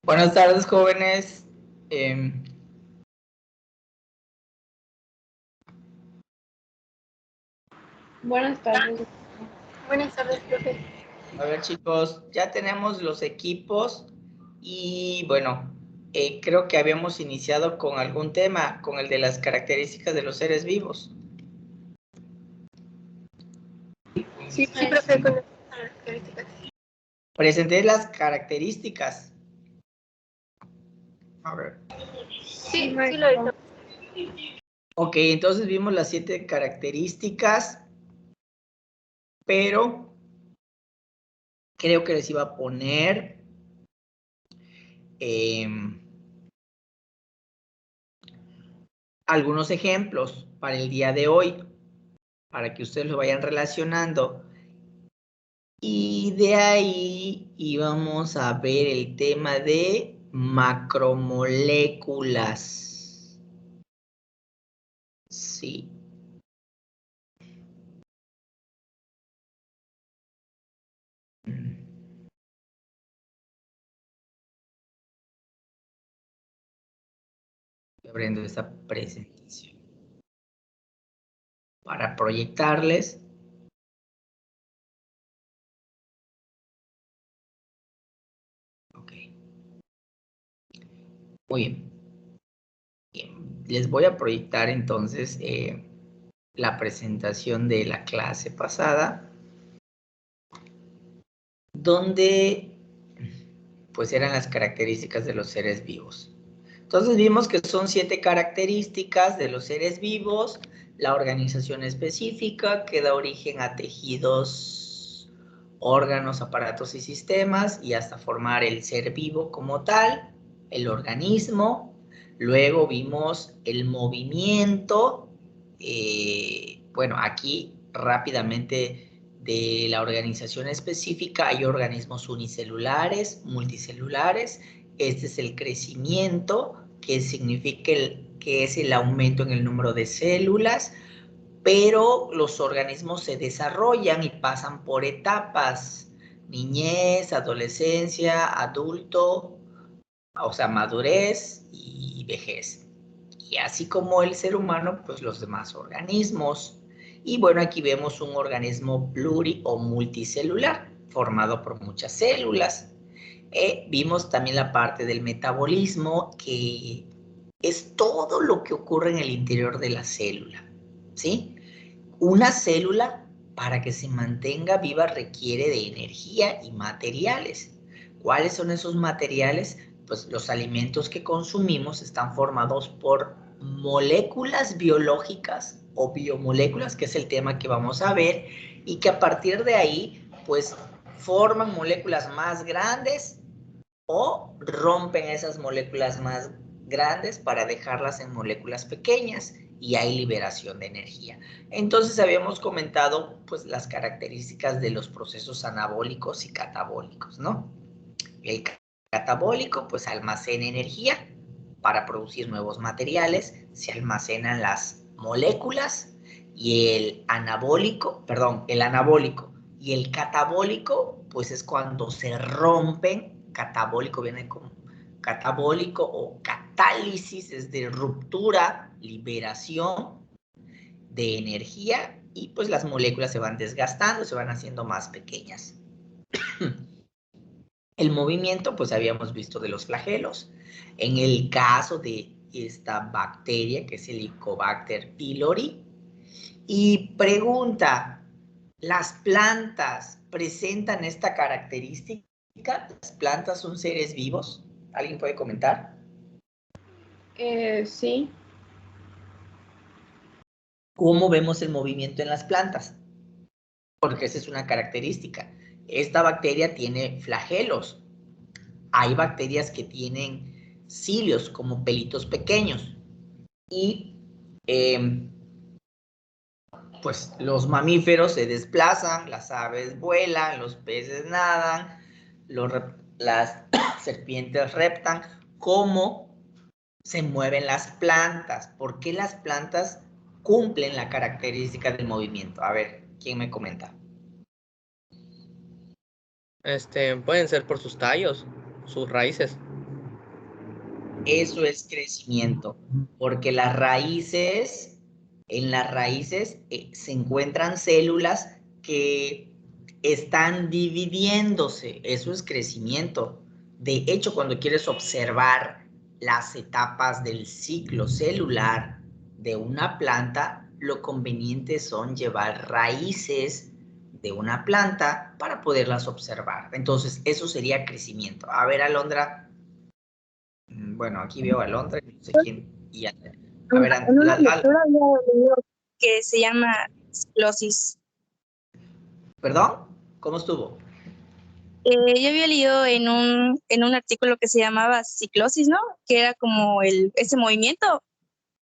Buenas tardes, jóvenes. Em, Buenas tardes. Buenas tardes, profe. a ver, chicos, ya tenemos los equipos y bueno, creo que habíamos iniciado con algún tema, con el de las características de los seres vivos. Sí, profe, con las características. Presenté las características. A ver. Sí, sí lo hizo. Ok, entonces vimos las 7 características, pero creo que les iba a poner algunos ejemplos para el día de hoy, para que ustedes lo vayan relacionando. Y de ahí íbamos a ver el tema de macromoléculas. Sí. Estoy abriendo esta presentación para proyectarles. Ok. Muy bien. Bien. Les voy a proyectar entonces la presentación de la clase pasada, donde pues eran las características de los seres vivos. Entonces vimos que son 7 características de los seres vivos, la organización específica que da origen a tejidos, órganos, aparatos y sistemas, y hasta formar el ser vivo como tal, el organismo. Luego vimos el movimiento, bueno, aquí rápidamente de la organización específica hay organismos unicelulares, multicelulares. Este es el crecimiento, que significa que es el aumento en el número de células, pero los organismos se desarrollan y pasan por etapas: niñez, adolescencia, adulto, o sea, madurez y vejez. Y así como el ser humano, pues los demás organismos. Y bueno, aquí vemos un organismo pluri o multicelular, formado por muchas células. Vimos también la parte del metabolismo, que es todo lo que ocurre en el interior de la célula, ¿sí? Una célula, para que se mantenga viva, requiere de energía y materiales. ¿Cuáles son esos materiales? Pues los alimentos que consumimos están formados por moléculas biológicas o biomoléculas, que es el tema que vamos a ver, y que a partir de ahí, pues forman moléculas más grandes o rompen esas moléculas más grandes para dejarlas en moléculas pequeñas, y hay liberación de energía. Entonces habíamos comentado pues las características de los procesos anabólicos y catabólicos, ¿no? El catabólico pues almacena energía para producir nuevos materiales, se almacenan las moléculas, y el anabólico y el catabólico pues es cuando se rompen. Catabólico viene con catabólico o catálisis, es de ruptura, liberación de energía, y pues las moléculas se van desgastando, se van haciendo más pequeñas. El movimiento, pues habíamos visto de los flagelos. En el caso de esta bacteria, que es el Helicobacter pylori. Y pregunta, ¿las plantas presentan esta característica? ¿Las plantas son seres vivos? ¿Alguien puede comentar? Sí. ¿Cómo vemos el movimiento en las plantas? Porque esa es una característica. Esta bacteria tiene flagelos. Hay bacterias que tienen cilios, como pelitos pequeños. Y pues los mamíferos se desplazan, las aves vuelan, los peces nadan, las serpientes reptan. ¿Cómo se mueven las plantas? ¿Por qué las plantas cumplen la característica del movimiento? A ver, ¿quién me comenta? Pueden ser por sus tallos, sus raíces. Eso es crecimiento, porque en las raíces se encuentran células que están dividiéndose. Eso es crecimiento. De hecho, cuando quieres observar las etapas del ciclo celular de una planta, lo conveniente son llevar raíces de una planta para poderlas observar. Entonces, eso sería crecimiento. A ver, Alondra. Bueno, aquí veo a Alondra, no sé quién. Y a ver, En una lectura había leído que se llama ciclosis. ¿Perdón? ¿Cómo estuvo? Yo había leído en un artículo que se llamaba ciclosis, ¿no? Que era como ese movimiento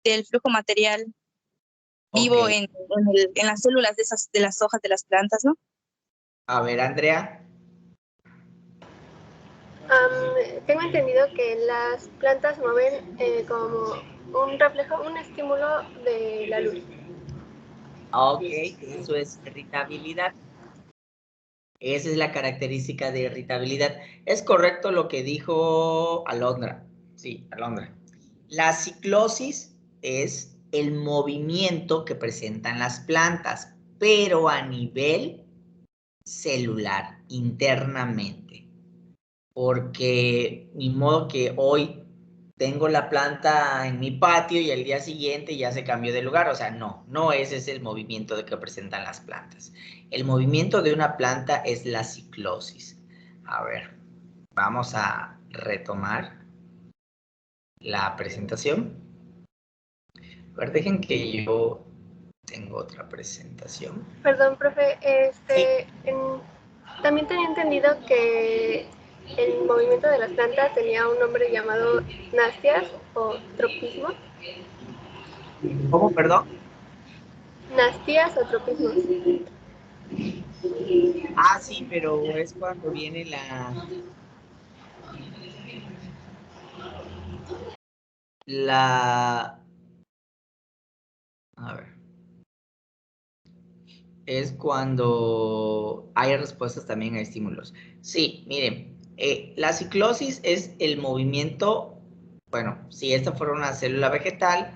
del flujo material vivo Okay. en las células de las hojas de las plantas, ¿no? A ver, Andrea. Tengo entendido que las plantas mueven como un reflejo, un estímulo de la luz. Ok, eso es irritabilidad. Esa es la característica de irritabilidad. Es correcto lo que dijo Alondra. Sí, Alondra. La ciclosis es el movimiento que presentan las plantas, pero a nivel celular, internamente. Porque ni modo que hoy tengo la planta en mi patio y al día siguiente ya se cambió de lugar. O sea, no ese es el movimiento de que presentan las plantas. El movimiento de una planta es la ciclosis. A ver, vamos a retomar la presentación. A ver, dejen que yo tengo otra presentación. Perdón, profe, Sí. también tenía entendido que el movimiento de las plantas tenía un nombre llamado nastias o tropismo. ¿Cómo, perdón? Nastías o tropismos. Ah, sí, pero es cuando viene a ver, es cuando hay respuestas también a estímulos. Sí, miren, la ciclosis es el movimiento, bueno, si esta fuera una célula vegetal,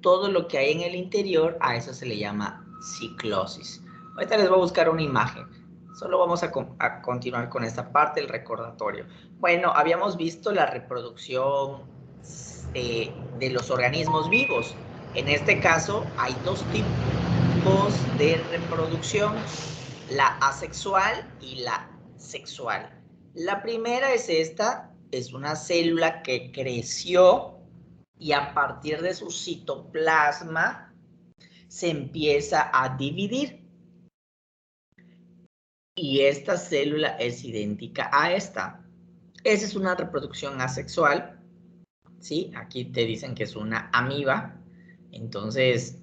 todo lo que hay en el interior, a eso se le llama ciclosis. Ahorita les voy a buscar una imagen. Solo vamos a continuar con esta parte, el recordatorio. Bueno, habíamos visto la reproducción de los organismos vivos. En este caso, hay dos tipos de reproducción, la asexual y la sexual. La primera es esta, es una célula que creció y a partir de su citoplasma se empieza a dividir. Y esta célula es idéntica a esta. Esa es una reproducción asexual, ¿sí? Aquí te dicen que es una amiba. Entonces,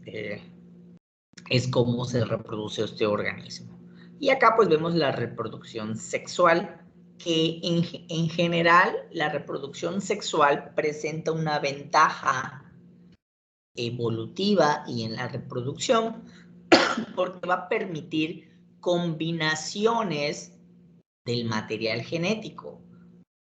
es cómo se reproduce este organismo. Y acá pues vemos la reproducción sexual, que en general la reproducción sexual presenta una ventaja evolutiva y en la reproducción porque va a permitir combinaciones del material genético,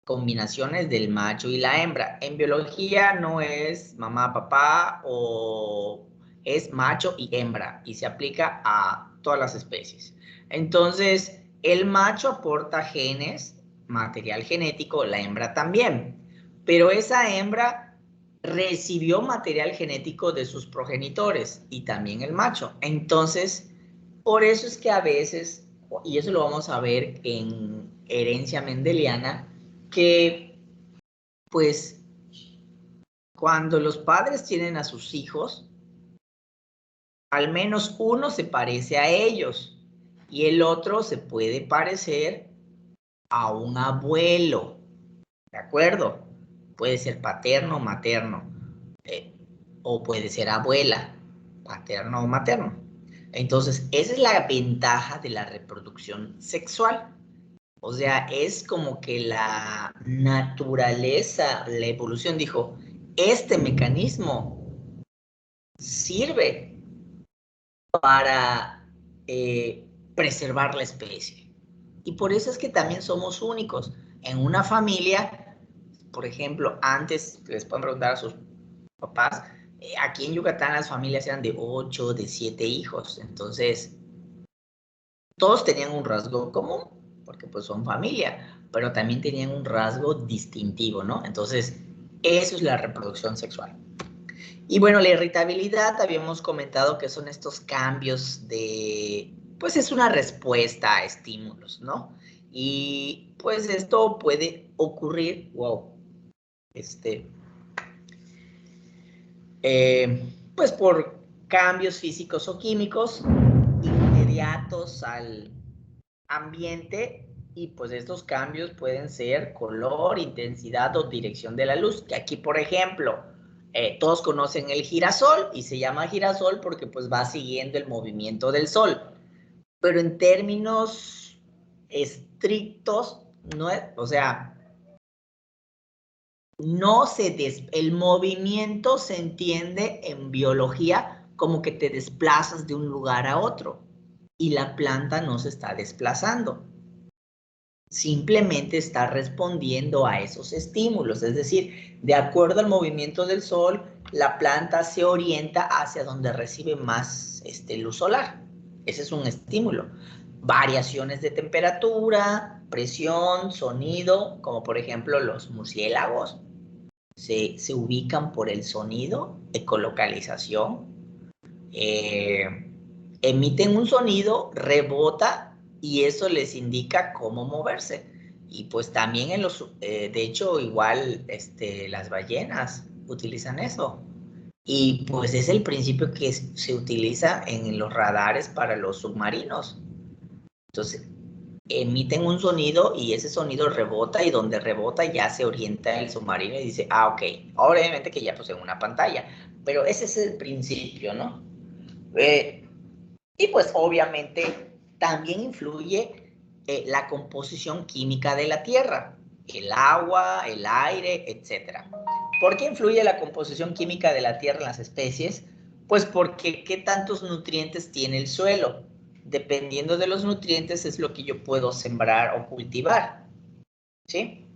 combinaciones del macho y la hembra. En biología no es mamá, papá o es macho y hembra y se aplica a todas las especies. Entonces, el macho aporta genes, material genético, la hembra también, pero esa hembra recibió material genético de sus progenitores y también el macho. Entonces, por eso es que a veces, y eso lo vamos a ver en herencia mendeliana, que pues cuando los padres tienen a sus hijos, al menos uno se parece a ellos y el otro se puede parecer a un abuelo, ¿de acuerdo? Puede ser paterno o materno, o puede ser abuela, paterno o materno. Entonces, esa es la ventaja de la reproducción sexual. O sea, es como que la naturaleza, la evolución dijo, este mecanismo sirve para preservar la especie. Y por eso es que también somos únicos. En una familia por ejemplo, antes les pueden preguntar a sus papás, aquí en Yucatán las familias eran de 8, de 7 hijos, entonces todos tenían un rasgo común, porque pues son familia, pero también tenían un rasgo distintivo, ¿no? Entonces, eso es la reproducción sexual. Y bueno, la irritabilidad, habíamos comentado que son estos cambios de, pues es una respuesta a estímulos, ¿no? Y pues esto puede ocurrir, wow, pues por cambios físicos o químicos inmediatos al ambiente, y pues estos cambios pueden ser color, intensidad o dirección de la luz, que aquí por ejemplo todos conocen el girasol y se llama girasol porque pues va siguiendo el movimiento del sol, pero en términos estrictos no es, o sea, no el movimiento se entiende en biología como que te desplazas de un lugar a otro y la planta no se está desplazando. Simplemente está respondiendo a esos estímulos, es decir, de acuerdo al movimiento del sol, la planta se orienta hacia donde recibe más luz solar. Ese es un estímulo. Variaciones de temperatura, presión, sonido, como por ejemplo los murciélagos, se ubican por el sonido, ecolocalización, emiten un sonido, rebota y eso les indica cómo moverse. Y pues también de hecho igual las ballenas utilizan eso. Y pues es el principio que se utiliza en los radares para los submarinos. Entonces, emiten un sonido y ese sonido rebota y donde rebota ya se orienta el submarino y dice, ah, ok, obviamente que ya pues en una pantalla, pero ese es el principio, ¿no? Y pues obviamente también influye la composición química de la Tierra, el agua, el aire, etc. ¿Por qué influye la composición química de la Tierra en las especies? Pues porque qué tantos nutrientes tiene el suelo. Dependiendo de los nutrientes es lo que yo puedo sembrar o cultivar, ¿sí?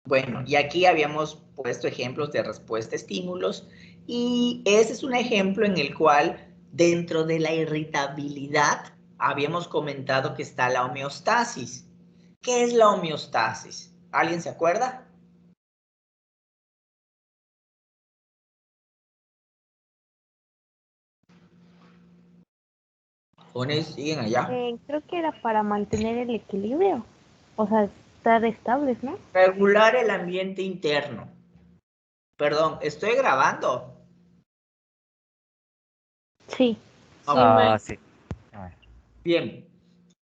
Bueno, y aquí habíamos puesto ejemplos de respuesta a estímulos y ese es un ejemplo en el cual dentro de la irritabilidad habíamos comentado que está la homeostasis. ¿Qué es la homeostasis? ¿Alguien se acuerda? ¿Jóvenes siguen allá? Creo que era para mantener el equilibrio, o sea, estar estables, ¿no? Regular el ambiente interno. Perdón, ¿estoy grabando? Sí. Sí. Bien.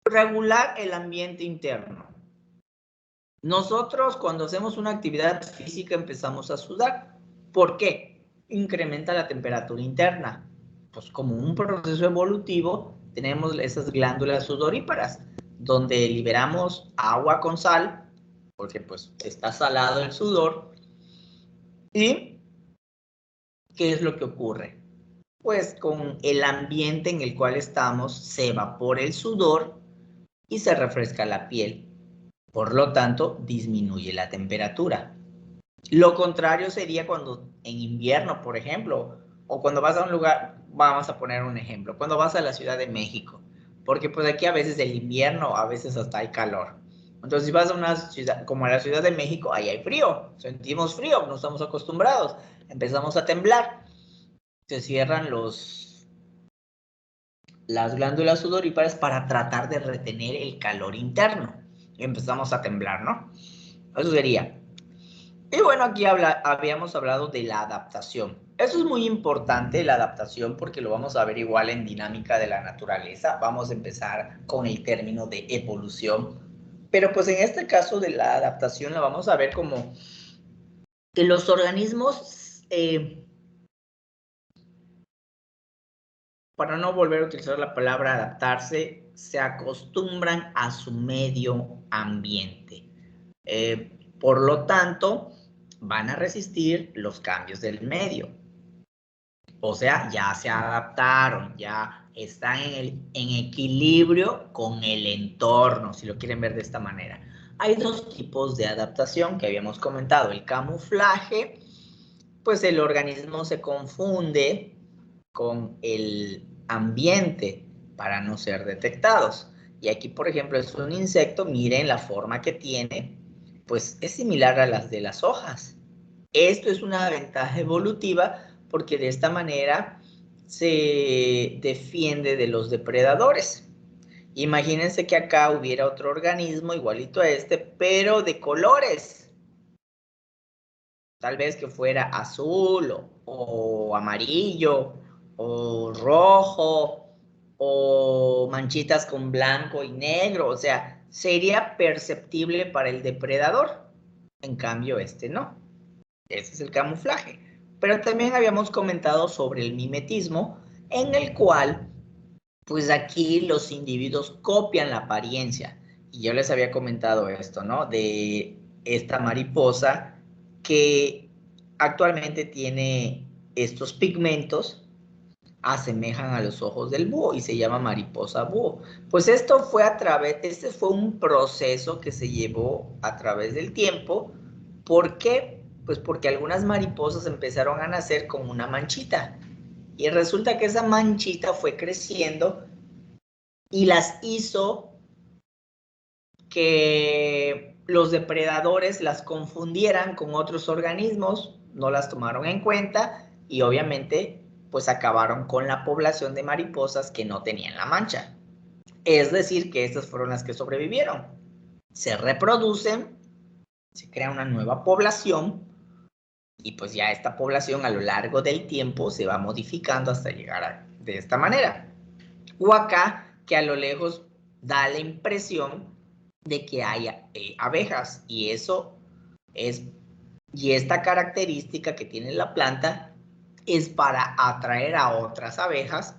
Regular el ambiente interno. Nosotros cuando hacemos una actividad física empezamos a sudar. ¿Por qué? Incrementa la temperatura interna. Pues como un proceso evolutivo tenemos esas glándulas sudoríparas donde liberamos agua con sal, porque pues está salado el sudor. ¿Y qué es lo que ocurre? Pues con el ambiente en el cual estamos se evapora el sudor y se refresca la piel. Por lo tanto, disminuye la temperatura. Lo contrario sería cuando en invierno, por ejemplo, o cuando vas a un lugar, vamos a poner un ejemplo, cuando vas a la Ciudad de México, porque pues aquí a veces el invierno, a veces hasta hay calor. Entonces, si vas a una ciudad como a la Ciudad de México, ahí hay frío, sentimos frío, no estamos acostumbrados, empezamos a temblar, se cierran las glándulas sudoríparas para tratar de retener el calor interno. Y empezamos a temblar, ¿no? Eso sería. Y bueno, aquí habíamos hablado de la adaptación. Eso es muy importante, la adaptación, porque lo vamos a ver igual en dinámica de la naturaleza. Vamos a empezar con el término de evolución. Pero pues en este caso de la adaptación la vamos a ver como que los organismos, para no volver a utilizar la palabra adaptarse, se acostumbran a su medio ambiente. Por lo tanto, van a resistir los cambios del medio. O sea, ya se adaptaron, ya están en equilibrio con el entorno, si lo quieren ver de esta manera. Hay dos tipos de adaptación que habíamos comentado. El camuflaje, pues el organismo se confunde con el ambiente para no ser detectados. Y aquí, por ejemplo, es un insecto, miren la forma que tiene, pues es similar a las de las hojas. Esto es una ventaja evolutiva porque de esta manera se defiende de los depredadores. Imagínense que acá hubiera otro organismo igualito a este, pero de colores. Tal vez que fuera azul o amarillo o rojo o manchitas con blanco y negro. O sea, sería perceptible para el depredador. En cambio, este no. Ese es el camuflaje. Pero también habíamos comentado sobre el mimetismo, en el cual pues aquí los individuos copian la apariencia. Y yo les había comentado esto, ¿no? De esta mariposa que actualmente tiene estos pigmentos, asemejan a los ojos del búho y se llama mariposa búho. Pues esto fue este fue un proceso que se llevó a través del tiempo. ¿Por qué? Pues porque algunas mariposas empezaron a nacer con una manchita. Y resulta que esa manchita fue creciendo y las hizo que los depredadores las confundieran con otros organismos, no las tomaron en cuenta y obviamente pues acabaron con la población de mariposas que no tenían la mancha. Es decir, que estas fueron las que sobrevivieron. Se reproducen, se crea una nueva población y pues ya esta población a lo largo del tiempo se va modificando hasta llegar de esta manera. O acá, que a lo lejos da la impresión de que hay abejas y esta característica que tiene la planta es para atraer a otras abejas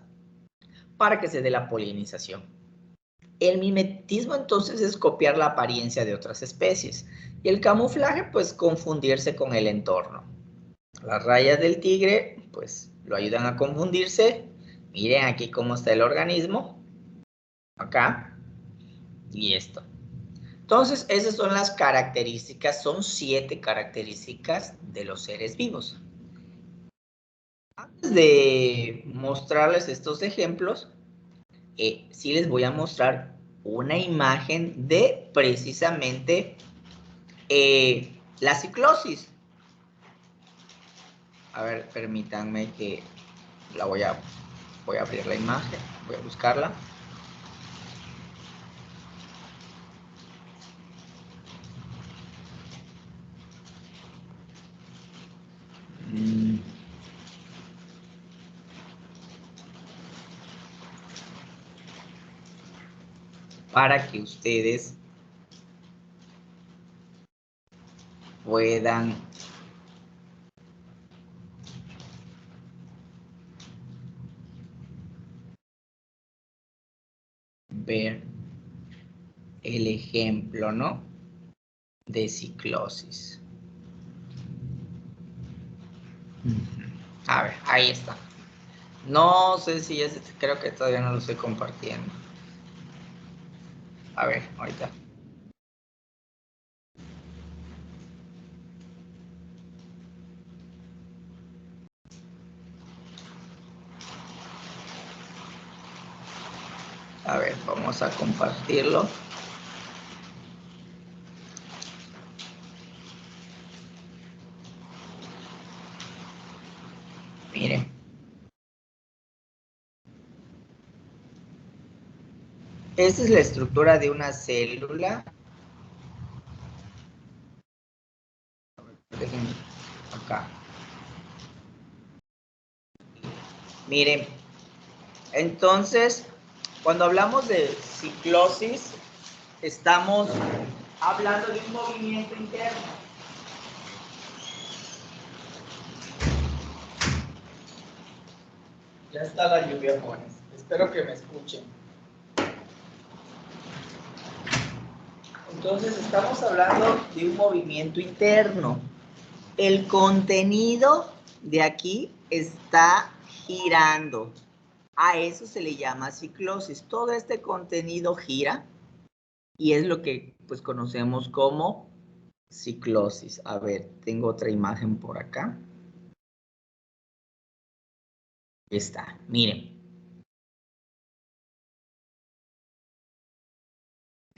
para que se dé la polinización. El mimetismo entonces es copiar la apariencia de otras especies y el camuflaje pues confundirse con el entorno. Las rayas del tigre pues lo ayudan a confundirse. Miren aquí cómo está el organismo. Acá y esto. Entonces, esas son las características, son 7 características de los seres vivos. Antes de mostrarles estos ejemplos, sí les voy a mostrar una imagen de precisamente la ciclosis. A ver, permítanme que voy a abrir la imagen, voy a buscarla. Para que ustedes puedan ver el ejemplo, ¿no? De ciclosis. A ver, ahí está. No sé si creo que todavía no lo estoy compartiendo. A ver, ahorita. A ver, vamos a compartirlo. Miren. Esta es la estructura de una célula. Déjenme acá. Miren. Entonces, cuando hablamos de ciclosis, estamos hablando de un movimiento interno. Ya está la lluvia, jóvenes. Espero que me escuchen. Entonces, estamos hablando de un movimiento interno. El contenido de aquí está girando. A eso se le llama ciclosis. Todo este contenido gira y es lo que pues conocemos como ciclosis. A ver, tengo otra imagen por acá. Ahí está, miren.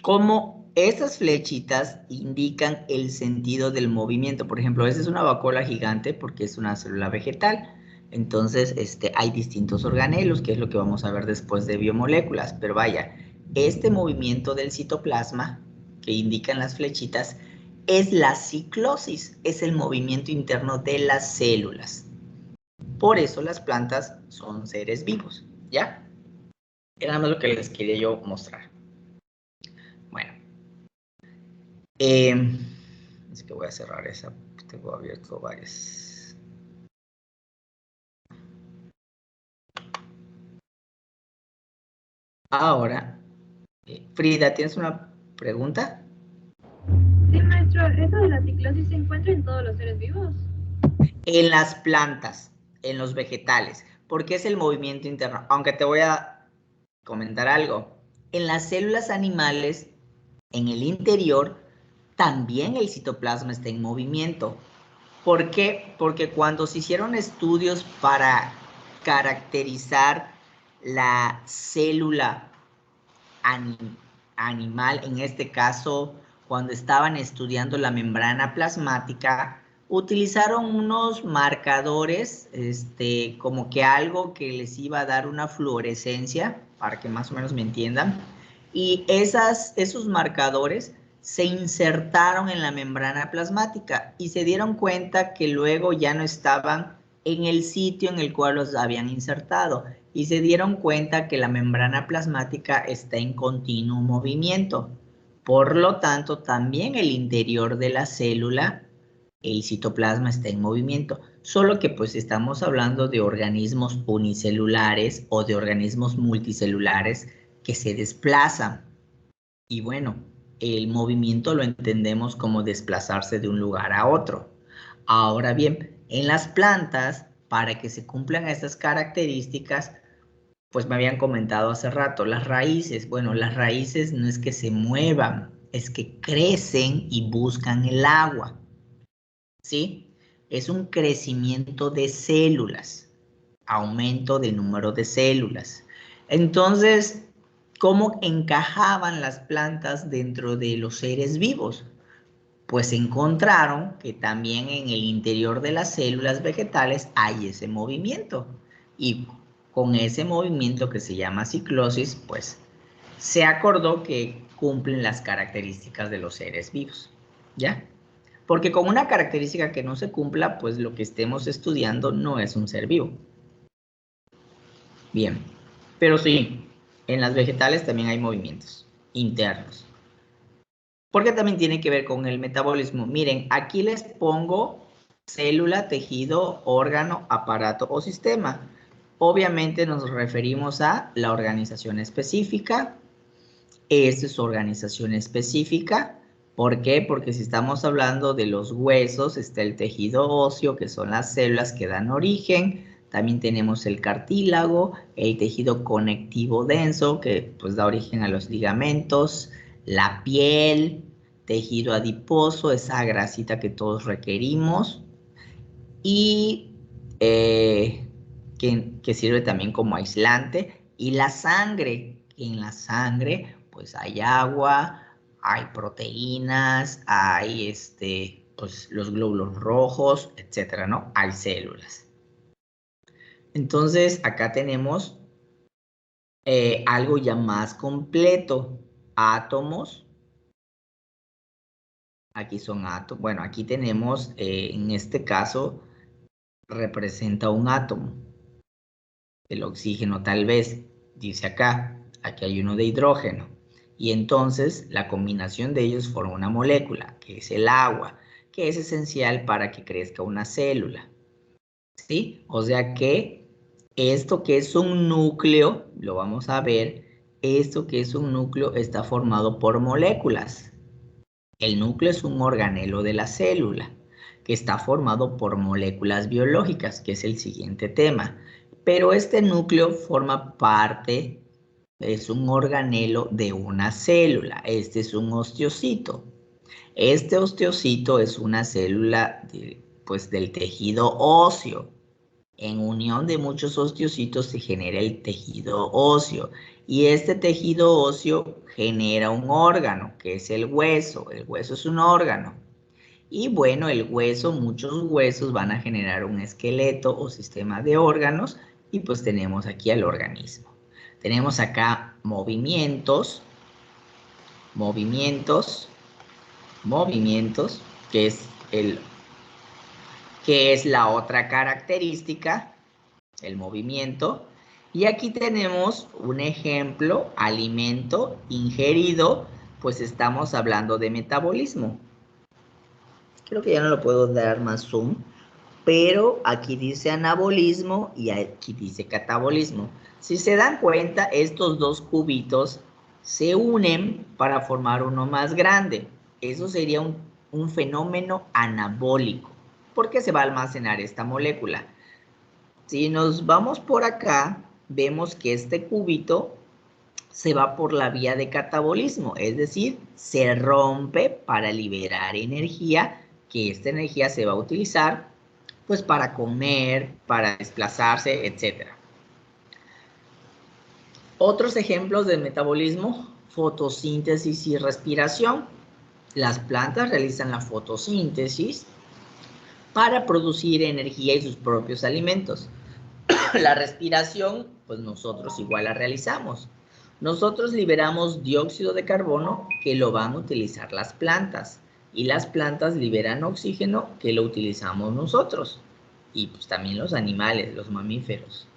Cómo esas flechitas indican el sentido del movimiento. Por ejemplo, esta es una vacuola gigante porque es una célula vegetal. Entonces, hay distintos organelos, que es lo que vamos a ver después de biomoléculas. Pero vaya, este movimiento del citoplasma que indican las flechitas es la ciclosis, es el movimiento interno de las células. Por eso las plantas son seres vivos, ¿ya? Era nada más lo que les quería yo mostrar. Bueno. Es que voy a cerrar esa, tengo abierto varias. Ahora, Frida, ¿tienes una pregunta? Sí, maestro, ¿eso de la ciclosis se encuentra en todos los seres vivos? En las plantas, en los vegetales, porque es el movimiento interno. Aunque te voy a comentar algo. En las células animales, en el interior, también el citoplasma está en movimiento. ¿Por qué? Porque cuando se hicieron estudios para caracterizar la célula animal, en este caso, cuando estaban estudiando la membrana plasmática, utilizaron unos marcadores, como que algo que les iba a dar una fluorescencia, para que más o menos me entiendan, y esos marcadores se insertaron en la membrana plasmática y se dieron cuenta que luego ya no estaban en el sitio en el cual los habían insertado y se dieron cuenta que la membrana plasmática está en continuo movimiento. Por lo tanto, también el interior de la célula, el citoplasma está en movimiento, solo que pues estamos hablando de organismos unicelulares o de organismos multicelulares que se desplazan. Y bueno, el movimiento lo entendemos como desplazarse de un lugar a otro. Ahora bien, en las plantas, para que se cumplan estas características, pues me habían comentado hace rato, las raíces, bueno, las raíces no es que se muevan, es que crecen y buscan el agua, ¿sí? Es un crecimiento de células, aumento del número de células. Entonces, ¿cómo encajaban las plantas dentro de los seres vivos? Pues encontraron que también en el interior de las células vegetales hay ese movimiento. Y con ese movimiento que se llama ciclosis, pues se acordó que cumplen las características de los seres vivos, ¿ya? Porque con una característica que no se cumpla, pues lo que estemos estudiando no es un ser vivo. Bien, pero sí, en las vegetales también hay movimientos internos. Porque también tiene que ver con el metabolismo. Miren, aquí les pongo célula, tejido, órgano, aparato o sistema. Obviamente nos referimos a la organización específica. Esta es su organización específica. ¿Por qué? Porque si estamos hablando de los huesos, está el tejido óseo, que son las células que dan origen. También tenemos el cartílago, el tejido conectivo denso, que pues da origen a los ligamentos, la piel, tejido adiposo, esa grasita que todos requerimos, y que sirve también como aislante, y la sangre, que en la sangre pues hay agua, hay proteínas, hay pues los glóbulos rojos, etcétera, ¿no? Hay células. Entonces, acá tenemos algo ya más completo. Átomos. Aquí son átomos. Bueno, aquí tenemos, en este caso, representa un átomo. El oxígeno tal vez, dice acá. Aquí hay uno de hidrógeno. Y entonces, la combinación de ellos forma una molécula, que es el agua, que es esencial para que crezca una célula. ¿Sí? O sea que esto que es un núcleo, lo vamos a ver, esto que es un núcleo está formado por moléculas. El núcleo es un organelo de la célula, que está formado por moléculas biológicas, que es el siguiente tema. Pero este núcleo forma parte es un organelo de una célula. Este es un osteocito. Este osteocito es una célula del tejido óseo. En unión de muchos osteocitos se genera el tejido óseo. Y este tejido óseo genera un órgano, que es el hueso. El hueso es un órgano. Y bueno, el hueso, muchos huesos van a generar un esqueleto o sistema de órganos. Y pues tenemos aquí al organismo. Tenemos acá movimientos, que es la otra característica, el movimiento. Y aquí tenemos un ejemplo, alimento ingerido, pues estamos hablando de metabolismo. Creo que ya no lo puedo dar más zoom, pero aquí dice anabolismo y aquí dice catabolismo. Si se dan cuenta, estos dos cubitos se unen para formar uno más grande. Eso sería un fenómeno anabólico, porque se va a almacenar esta molécula. Si nos vamos por acá, vemos que este cubito se va por la vía de catabolismo, es decir, se rompe para liberar energía, que esta energía se va a utilizar pues para comer, para desplazarse, etc. Otros ejemplos de metabolismo, fotosíntesis y respiración. Las plantas realizan la fotosíntesis para producir energía y sus propios alimentos. La respiración, pues nosotros igual la realizamos. Nosotros liberamos dióxido de carbono que lo van a utilizar las plantas. Y las plantas liberan oxígeno que lo utilizamos nosotros. Y pues también los animales, los mamíferos.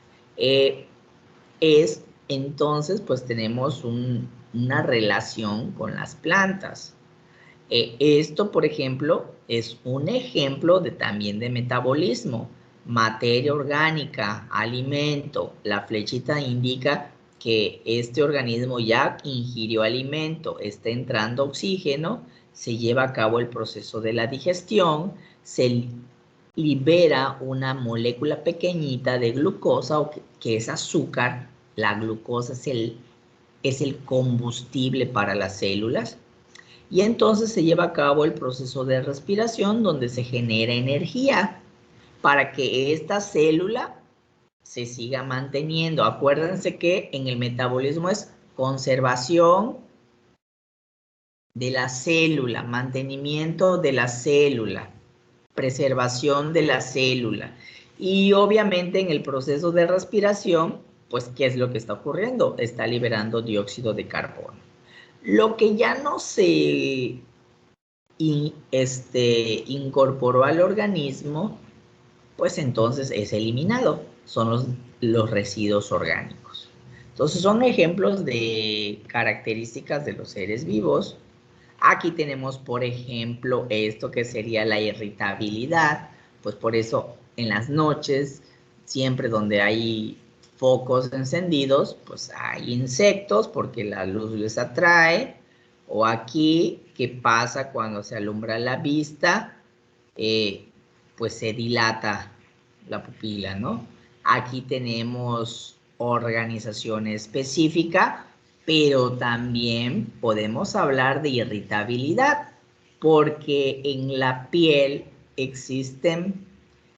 Entonces, pues tenemos una relación con las plantas. Esto, por ejemplo, es un ejemplo también de metabolismo. Materia orgánica, alimento. La flechita indica que este organismo ya ingirió alimento, está entrando oxígeno, se lleva a cabo el proceso de la digestión, se libera una molécula pequeñita de glucosa, que es azúcar. La glucosa es el combustible para las células. Y entonces se lleva a cabo el proceso de respiración, donde se genera energía para que esta célula se siga manteniendo. Acuérdense que en el metabolismo es conservación de la célula, mantenimiento de la célula, preservación de la célula. Y obviamente en el proceso de respiración, pues, ¿qué es lo que está ocurriendo? Está liberando dióxido de carbono. Lo que ya no se incorporó al organismo, pues entonces es eliminado. Son los residuos orgánicos. Entonces son ejemplos de características de los seres vivos. Aquí tenemos, por ejemplo, esto que sería la irritabilidad. Pues por eso en las noches, siempre donde hay focos encendidos, pues hay insectos porque la luz les atrae. O aquí, ¿qué pasa cuando se alumbra la vista? Pues se dilata la pupila, ¿no? Aquí tenemos organización específica, pero también podemos hablar de irritabilidad, porque en la piel existen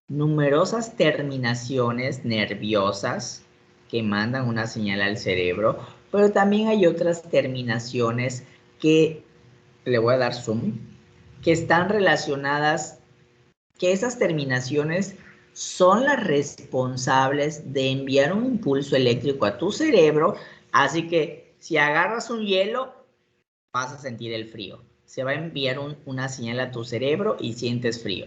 numerosas terminaciones nerviosas que mandan una señal al cerebro, pero también hay otras terminaciones que, le voy a dar zoom, que están relacionadas, que esas terminaciones son las responsables de enviar un impulso eléctrico a tu cerebro, así que si agarras un hielo, vas a sentir el frío. Se va a enviar una señal a tu cerebro y sientes frío.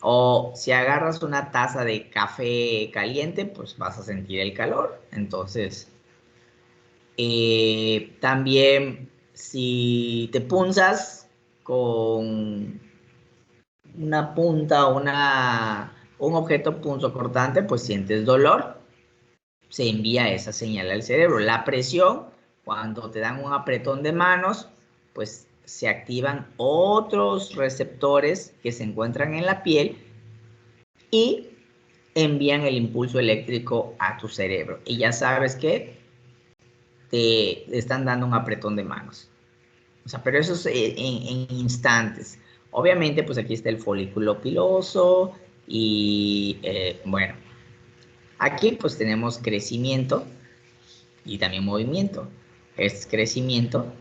O si agarras una taza de café caliente, pues vas a sentir el calor. Entonces, también si te punzas con una punta o un objeto punzocortante, pues sientes dolor. Se envía esa señal al cerebro. La presión, cuando te dan un apretón de manos, pues se activan otros receptores que se encuentran en la piel y envían el impulso eléctrico a tu cerebro. Y ya sabes que te están dando un apretón de manos. O sea, pero eso es en instantes. Obviamente, pues aquí está el folículo piloso y, bueno, aquí pues tenemos crecimiento y también movimiento. Es crecimiento,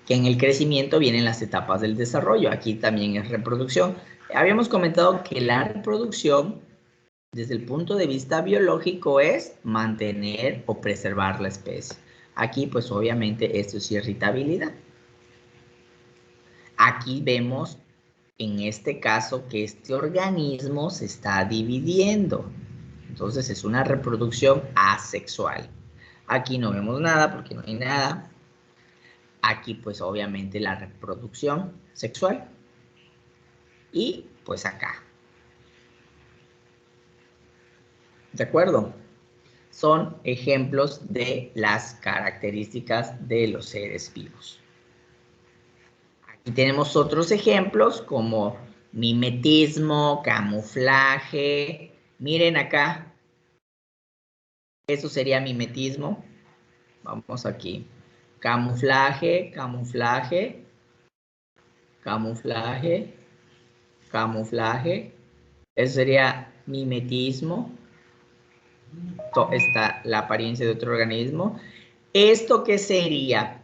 que en el crecimiento vienen las etapas del desarrollo. Aquí también es reproducción. Habíamos comentado que la reproducción, desde el punto de vista biológico, es mantener o preservar la especie. Aquí, pues obviamente, esto es irritabilidad. Aquí vemos, en este caso, que este organismo se está dividiendo. Entonces, es una reproducción asexual. Aquí no vemos nada porque no hay nada. Aquí, pues, obviamente, la reproducción sexual. Y, pues, acá. ¿De acuerdo? Son ejemplos de las características de los seres vivos. Aquí tenemos otros ejemplos como mimetismo, camuflaje. Miren acá. Eso sería mimetismo. Vamos aquí. Camuflaje, camuflaje, camuflaje, camuflaje. Eso sería mimetismo. Está la apariencia de otro organismo. ¿Esto qué sería?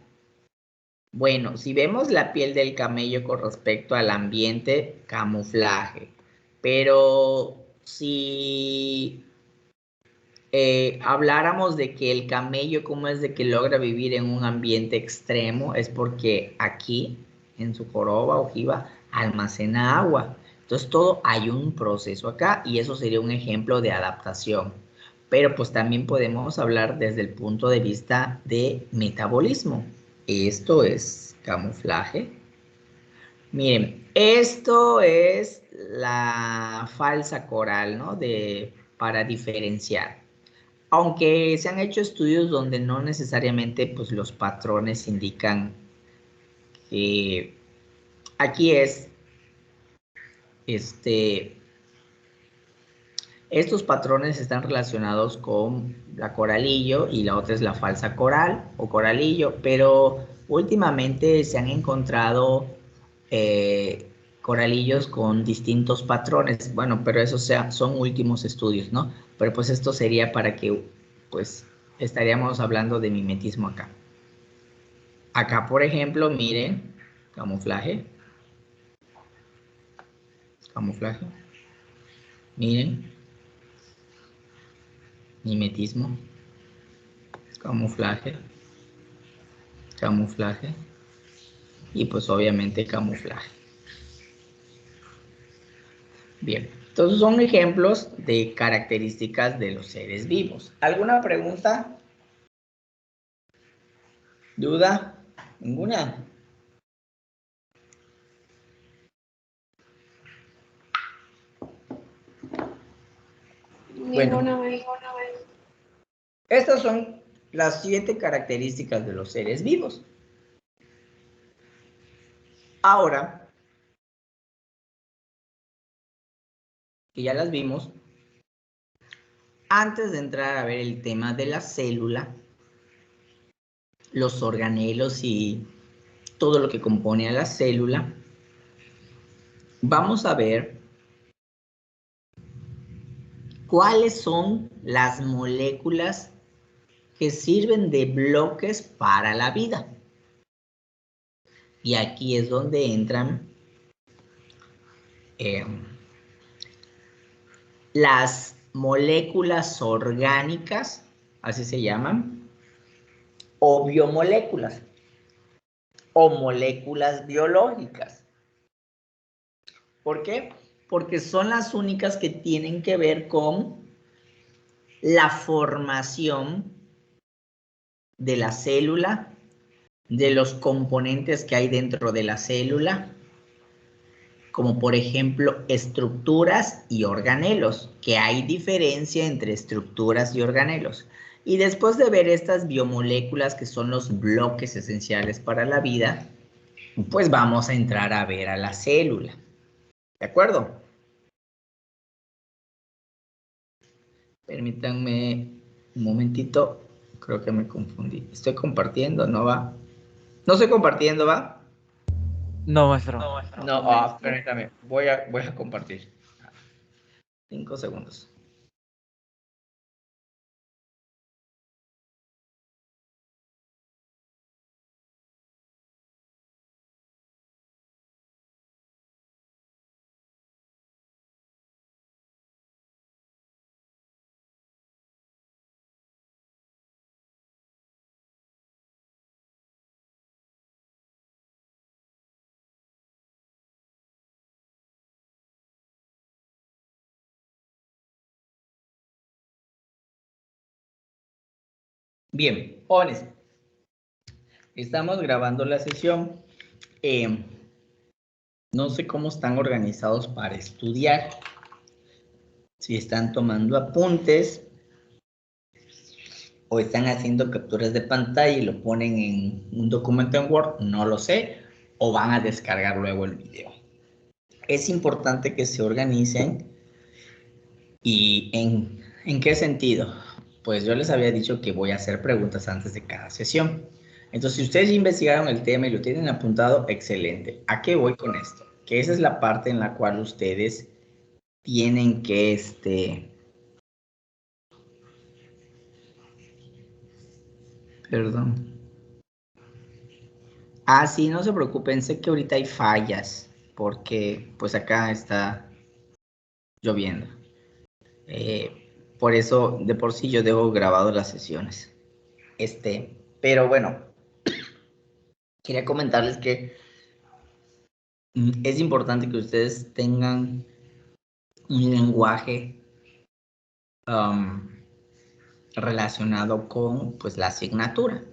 Bueno, si vemos la piel del camello con respecto al ambiente, camuflaje. Pero si habláramos de que el camello, ¿cómo es de que logra vivir en un ambiente extremo? Es porque aquí, en su joroba, ojiva, almacena agua. Entonces, todo hay un proceso acá y eso sería un ejemplo de adaptación. Pero pues también podemos hablar desde el punto de vista de metabolismo. Esto es camuflaje. Miren, esto es la falsa coral, ¿no? Para diferenciar. Aunque se han hecho estudios donde no necesariamente pues, los patrones indican que aquí es, estos patrones están relacionados con la coralillo y la otra es la falsa coral o coralillo, pero últimamente se han encontrado coralillos con distintos patrones. Bueno, pero esos son últimos estudios, ¿no? Pero pues esto sería para que, pues, estaríamos hablando de mimetismo acá. Acá, por ejemplo, miren, camuflaje. Camuflaje. Miren. Mimetismo. Camuflaje. Camuflaje. Y pues obviamente camuflaje. Bien, entonces son ejemplos de características de los seres vivos. ¿Alguna pregunta? ¿Duda? ¿Ninguna? Bueno, estas son las 7 características de los seres vivos. Ahora, que ya las vimos, antes de entrar a ver el tema de la célula, los organelos y todo lo que compone a la célula, vamos a ver cuáles son las moléculas que sirven de bloques para la vida. Y aquí es donde entran las moléculas orgánicas, así se llaman, o biomoléculas, o moléculas biológicas. ¿Por qué? Porque son las únicas que tienen que ver con la formación de la célula, de los componentes que hay dentro de la célula, como por ejemplo estructuras y organelos, que hay diferencia entre estructuras y organelos. Y después de ver estas biomoléculas, que son los bloques esenciales para la vida, pues vamos a entrar a ver a la célula. ¿De acuerdo? Permítanme un momentito. Creo que me confundí. Estoy compartiendo, ¿no va? No estoy compartiendo, ¿va? No, maestro. No, permítame. Voy a compartir. 5 segundos. Bien, jóvenes, estamos grabando la sesión. No sé cómo están organizados para estudiar. Si están tomando apuntes o están haciendo capturas de pantalla y lo ponen en un documento en Word, no lo sé, o van a descargar luego el video. Es importante que se organicen. ¿Y en qué sentido? Pues yo les había dicho que voy a hacer preguntas antes de cada sesión. Entonces, si ustedes ya investigaron el tema y lo tienen apuntado, excelente. ¿A qué voy con esto? Que esa es la parte en la cual ustedes tienen que, perdón. Ah, sí, no se preocupen, sé que ahorita hay fallas, porque pues acá está lloviendo. Por eso, de por sí, yo debo grabado las sesiones. Pero bueno, quería comentarles que es importante que ustedes tengan un lenguaje relacionado con pues, la asignatura.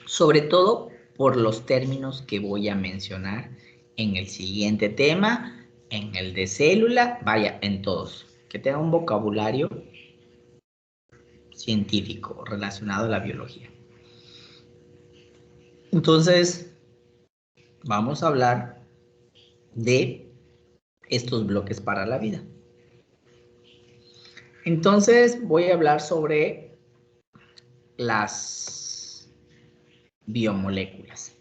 Sobre todo por los términos que voy a mencionar en el siguiente tema, en el de célula, vaya, en todos. Que tengan un vocabulario científico relacionado a la biología. Entonces, vamos a hablar de estos bloques para la vida. Entonces, voy a hablar sobre las biomoléculas.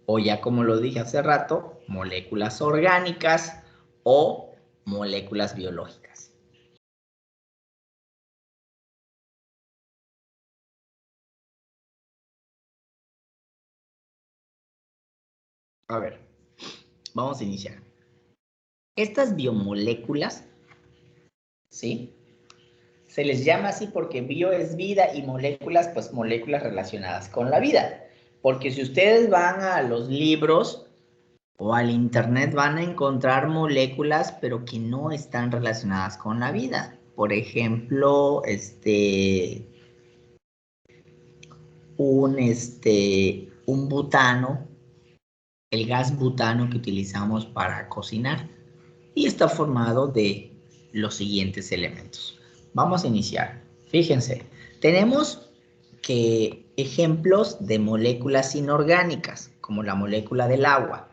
O ya como lo dije hace rato, moléculas orgánicas o moléculas biológicas. A ver, vamos a iniciar. Estas biomoléculas, ¿sí? Se les llama así porque bio es vida y moléculas, pues moléculas relacionadas con la vida. Porque si ustedes van a los libros o al internet van a encontrar moléculas, pero que no están relacionadas con la vida. Por ejemplo, un butano, el gas butano que utilizamos para cocinar. Y está formado de los siguientes elementos. Vamos a iniciar. Fíjense, tenemos que ejemplos de moléculas inorgánicas, como la molécula del agua.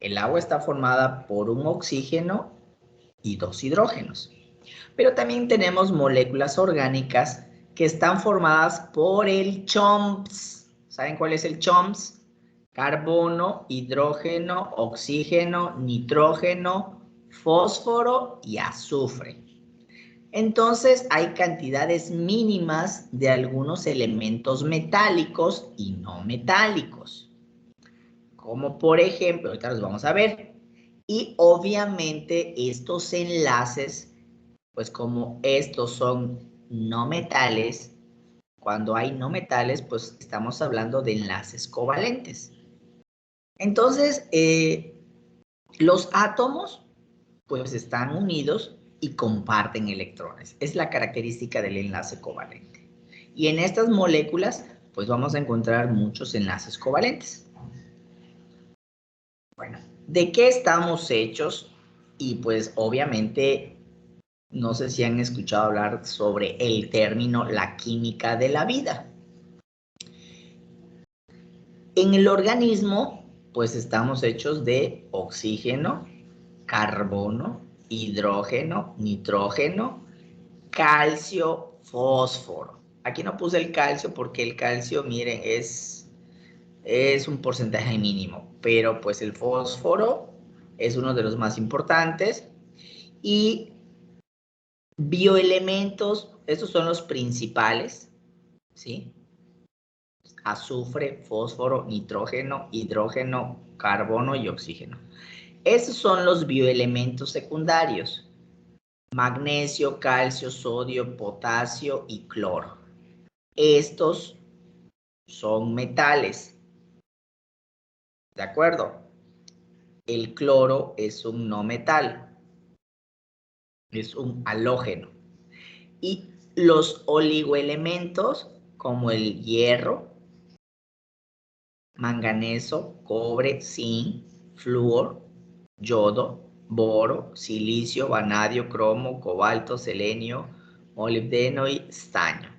El agua está formada por un oxígeno y 2 hidrógenos. Pero también tenemos moléculas orgánicas que están formadas por el CHOMPS. ¿Saben cuál es el CHOMPS? Carbono, hidrógeno, oxígeno, nitrógeno, fósforo y azufre. Entonces hay cantidades mínimas de algunos elementos metálicos y no metálicos. Como por ejemplo, ahorita los vamos a ver. Y obviamente estos enlaces, pues como estos son no metales, cuando hay no metales, pues estamos hablando de enlaces covalentes. Entonces, los átomos, pues están unidos y comparten electrones. Es la característica del enlace covalente. Y en estas moléculas, pues vamos a encontrar muchos enlaces covalentes. Bueno, ¿de qué estamos hechos? Y pues obviamente, no sé si han escuchado hablar sobre el término la química de la vida. En el organismo, pues estamos hechos de oxígeno, carbono, hidrógeno, nitrógeno calcio, fósforo. Aquí no puse el calcio porque el calcio, miren, es un porcentaje mínimo, pero pues el fósforo es uno de los más importantes. Y bioelementos, estos son los principales, ¿sí? Azufre, fósforo, nitrógeno, hidrógeno, carbono y oxígeno. Estos son los bioelementos secundarios. Magnesio, calcio, sodio, potasio y cloro. Estos son metales. ¿De acuerdo? El cloro es un no metal. Es un halógeno. Y los oligoelementos, como el hierro, manganeso, cobre, zinc, flúor, yodo, boro, silicio, vanadio, cromo, cobalto, selenio, molibdeno y estaño.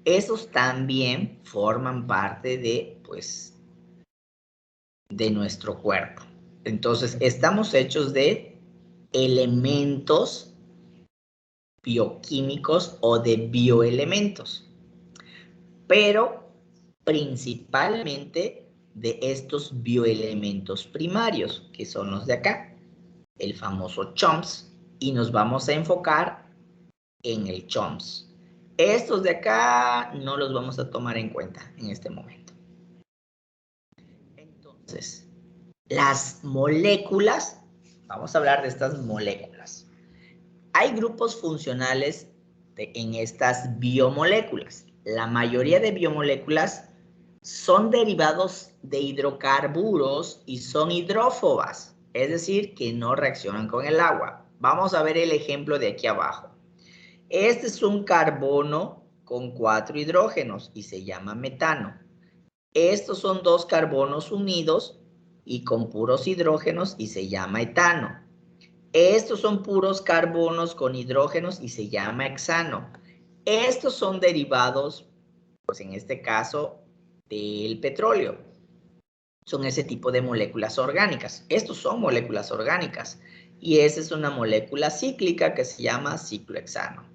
Esos también forman parte de, pues, de nuestro cuerpo. Entonces, estamos hechos de elementos bioquímicos o de bioelementos, pero principalmente de estos bioelementos primarios, que son los de acá, el famoso CHOMS, y nos vamos a enfocar en el CHOMS. Estos de acá no los vamos a tomar en cuenta en este momento. Entonces, las moléculas, vamos a hablar de estas moléculas. Hay grupos funcionales en estas biomoléculas. La mayoría de biomoléculas son derivados de hidrocarburos y son hidrófobas, es decir, que no reaccionan con el agua. Vamos a ver el ejemplo de aquí abajo. Este es un carbono con 4 hidrógenos y se llama metano. Estos son 2 carbonos unidos y con puros hidrógenos y se llama etano. Estos son puros carbonos con hidrógenos y se llama hexano. Estos son derivados, pues en este caso, del petróleo. Son ese tipo de moléculas orgánicas. Estos son moléculas orgánicas. Y esa es una molécula cíclica que se llama ciclohexano.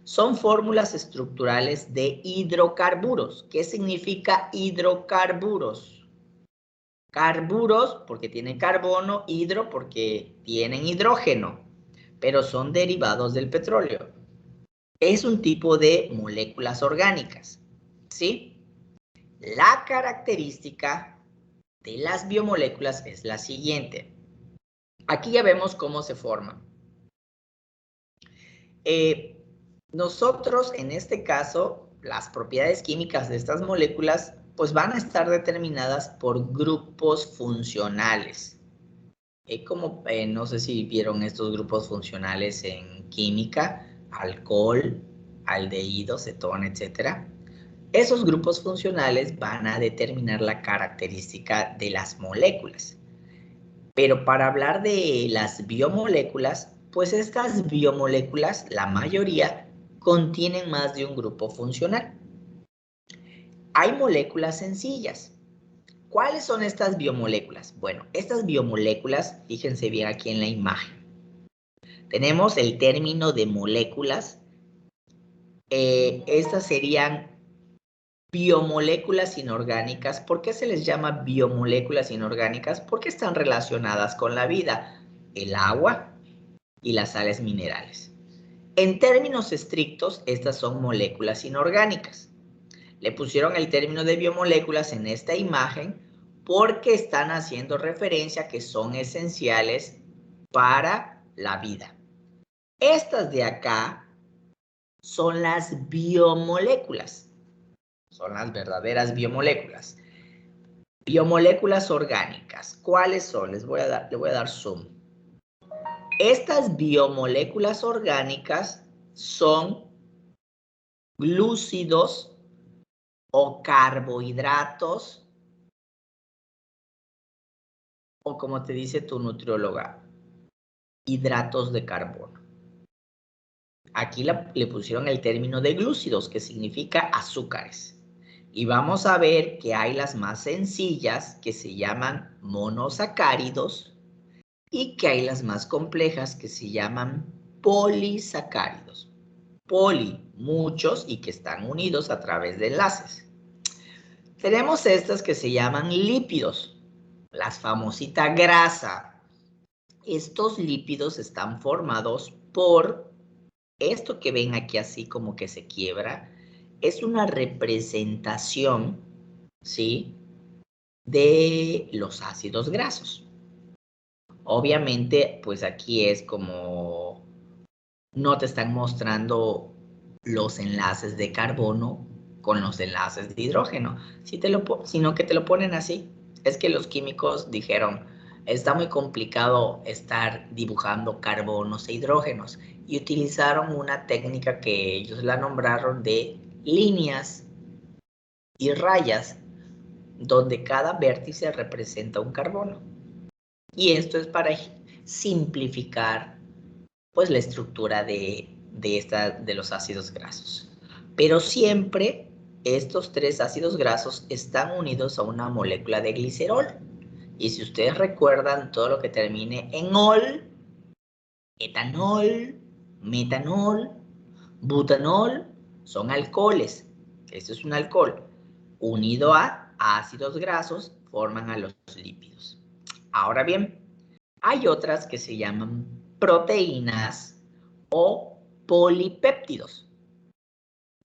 Son fórmulas estructurales de hidrocarburos. ¿Qué significa hidrocarburos? Carburos porque tienen carbono, hidro porque tienen hidrógeno, pero son derivados del petróleo. Es un tipo de moléculas orgánicas, ¿sí? La característica de las biomoléculas es la siguiente. Aquí ya vemos cómo se forman. Nosotros, en este caso, las propiedades químicas de estas moléculas pues van a estar determinadas por grupos funcionales. Como no sé si vieron estos grupos funcionales en química, alcohol, aldehído, cetona, etc. Esos grupos funcionales van a determinar la característica de las moléculas. Pero para hablar de las biomoléculas, pues estas biomoléculas, la mayoría, contienen más de un grupo funcional. Hay moléculas sencillas. ¿Cuáles son estas biomoléculas? Bueno, estas biomoléculas, fíjense bien aquí en la imagen. Tenemos el término de moléculas. Estas serían biomoléculas inorgánicas. ¿Por qué se les llama biomoléculas inorgánicas? Porque están relacionadas con la vida, el agua y las sales minerales. En términos estrictos, estas son moléculas inorgánicas. Le pusieron el término de biomoléculas en esta imagen porque están haciendo referencia a que son esenciales para la vida. Estas de acá son las biomoléculas. Son las verdaderas biomoléculas. Biomoléculas orgánicas. ¿Cuáles son? Le voy a dar zoom. Estas biomoléculas orgánicas son glúcidos o carbohidratos, o como te dice tu nutrióloga, hidratos de carbono. Aquí le pusieron el término de glúcidos, que significa azúcares. Y vamos a ver que hay las más sencillas, que se llaman monosacáridos, y que hay las más complejas, que se llaman polisacáridos. Poli, muchos y que están unidos a través de enlaces. Tenemos estas que se llaman lípidos, las famositas grasa. Estos lípidos están formados por esto que ven aquí así como que se quiebra. Es una representación, ¿sí?, de los ácidos grasos. Obviamente, pues aquí es como no te están mostrando los enlaces de carbono con los enlaces de hidrógeno, sino que te lo ponen así. Es que los químicos dijeron, está muy complicado estar dibujando carbonos e hidrógenos, y utilizaron una técnica que ellos la nombraron de líneas y rayas, donde cada vértice representa un carbono. Y esto es para simplificar, pues, la estructura de los ácidos grasos. Pero siempre estos tres ácidos grasos están unidos a una molécula de glicerol. Y si ustedes recuerdan, todo lo que termine en ol, etanol, metanol, butanol, son alcoholes. Esto es un alcohol. Unido a ácidos grasos, forman a los lípidos. Ahora bien, hay otras que se llaman proteínas o polipéptidos.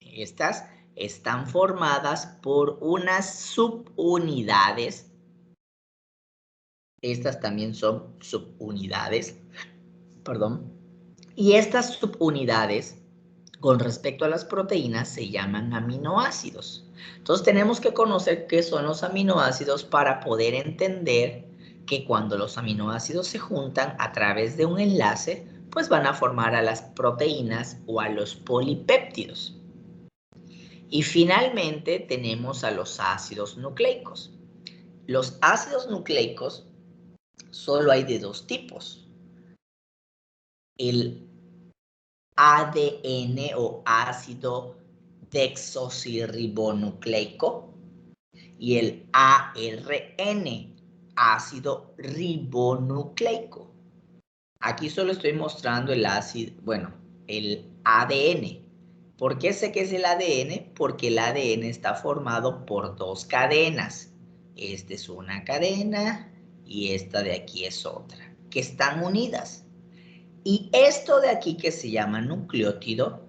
Estas están formadas por unas subunidades. Estas también son subunidades, perdón. Y estas subunidades, con respecto a las proteínas, se llaman aminoácidos. Entonces tenemos que conocer qué son los aminoácidos para poder entender que cuando los aminoácidos se juntan a través de un enlace, pues van a formar a las proteínas o a los polipéptidos. Y finalmente tenemos a los ácidos nucleicos. Los ácidos nucleicos solo hay de dos tipos. El ADN o ácido desoxirribonucleico y el ARN, ácido ribonucleico. Aquí solo estoy mostrando el ácido, bueno, el ADN. ¿Por qué sé que es el ADN? Porque el ADN está formado por dos cadenas. Esta es una cadena y esta de aquí es otra, que están unidas. Y esto de aquí que se llama nucleótido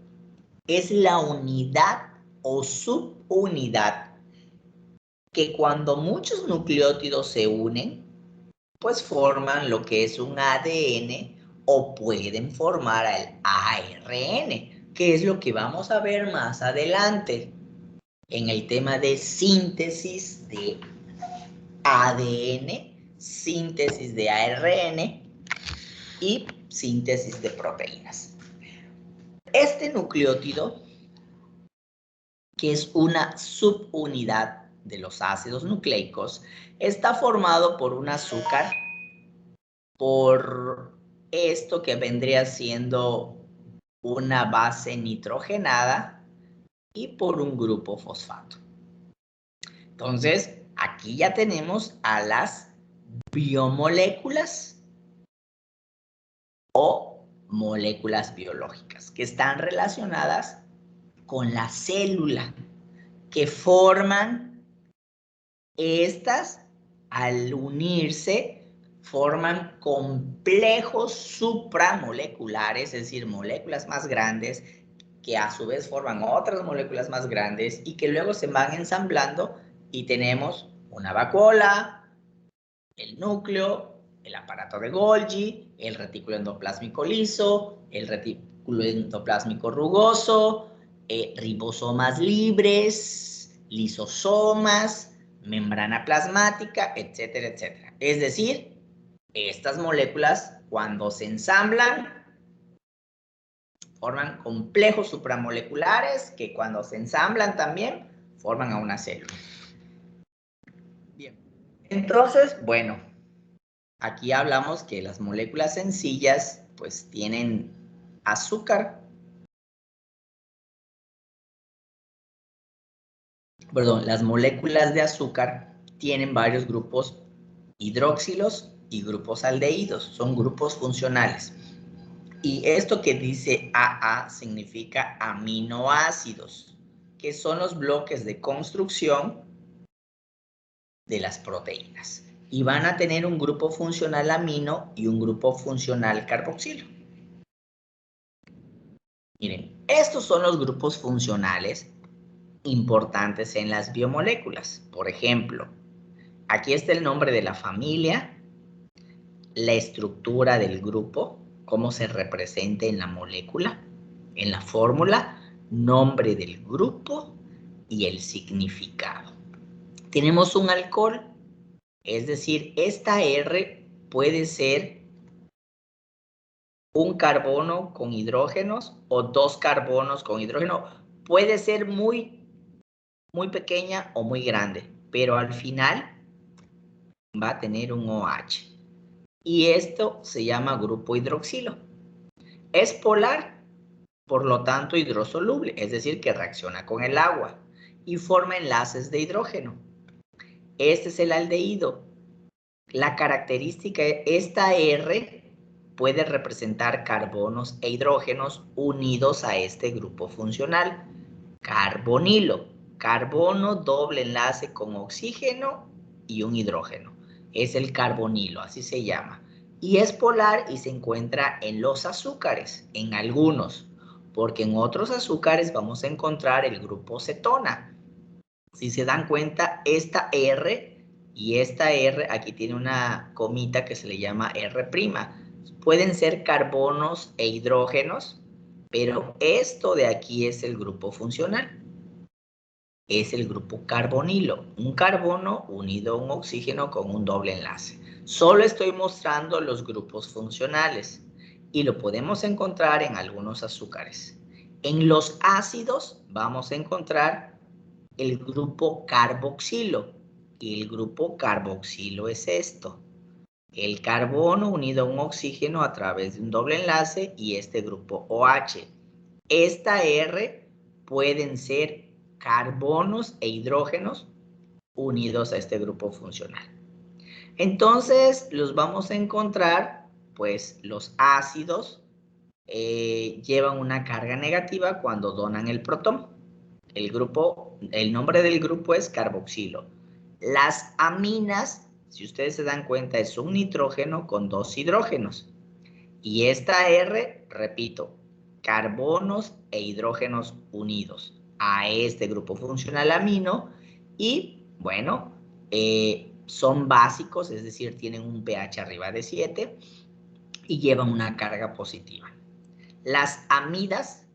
es la unidad o subunidad que cuando muchos nucleótidos se unen, pues forman lo que es un ADN o pueden formar el ARN, que es lo que vamos a ver más adelante en el tema de síntesis de ADN, síntesis de ARN y síntesis de proteínas. Este nucleótido, que es una subunidad de los ácidos nucleicos, está formado por un azúcar, por esto que vendría siendo una base nitrogenada y por un grupo fosfato. Entonces, aquí ya tenemos a las biomoléculas o moléculas biológicas que están relacionadas con la célula, que forman estas, al unirse, forman complejos supramoleculares, es decir, moléculas más grandes que a su vez forman otras moléculas más grandes y que luego se van ensamblando y tenemos una vacuola, el núcleo, el aparato de Golgi, el retículo endoplásmico liso, el retículo endoplásmico rugoso, ribosomas libres, lisosomas, membrana plasmática, etcétera, etcétera. Es decir, estas moléculas, cuando se ensamblan, forman complejos supramoleculares que cuando se ensamblan también forman a una célula. Bien, entonces, bueno, aquí hablamos que las moléculas sencillas pues tienen azúcar. Perdón, las moléculas de azúcar tienen varios grupos hidroxilos y grupos aldehídos, son grupos funcionales. Y esto que dice AA significa aminoácidos, que son los bloques de construcción de las proteínas. Y van a tener un grupo funcional amino y un grupo funcional carboxilo. Miren, estos son los grupos funcionales importantes en las biomoléculas. Por ejemplo, aquí está el nombre de la familia, la estructura del grupo, cómo se representa en la molécula, en la fórmula, nombre del grupo y el significado. Tenemos un alcohol, es decir, esta R puede ser un carbono con hidrógenos o dos carbonos con hidrógeno. Puede ser muy pequeña o muy grande, pero al final va a tener un OH. Y esto se llama grupo hidroxilo. Es polar, por lo tanto hidrosoluble, es decir, que reacciona con el agua y forma enlaces de hidrógeno. Este es el aldehído. La característica es esta R puede representar carbonos e hidrógenos unidos a este grupo funcional. Carbonilo, carbono doble enlace con oxígeno y un hidrógeno. Es el carbonilo, así se llama. Y es polar y se encuentra en los azúcares, en algunos, porque en otros azúcares vamos a encontrar el grupo cetona. Si se dan cuenta, esta R y esta R, aquí tiene una comita que se le llama R'. Pueden ser carbonos e hidrógenos, pero esto de aquí es el grupo funcional. Es el grupo carbonilo, un carbono unido a un oxígeno con un doble enlace. Solo estoy mostrando los grupos funcionales y lo podemos encontrar en algunos azúcares. En los ácidos vamos a encontrar el grupo carboxilo y el grupo carboxilo es esto. El carbono unido a un oxígeno a través de un doble enlace y este grupo OH. Esta R pueden ser carbonos e hidrógenos unidos a este grupo funcional. Entonces, los vamos a encontrar, pues, los ácidos llevan una carga negativa cuando donan el protón. El nombre del grupo es carboxilo. Las aminas, si ustedes se dan cuenta, es un nitrógeno con dos hidrógenos. Y esta R, repito, carbonos e hidrógenos unidos a este grupo funcional amino y, bueno, son básicos, es decir, tienen un pH arriba de 7 y llevan una carga positiva. Las amidas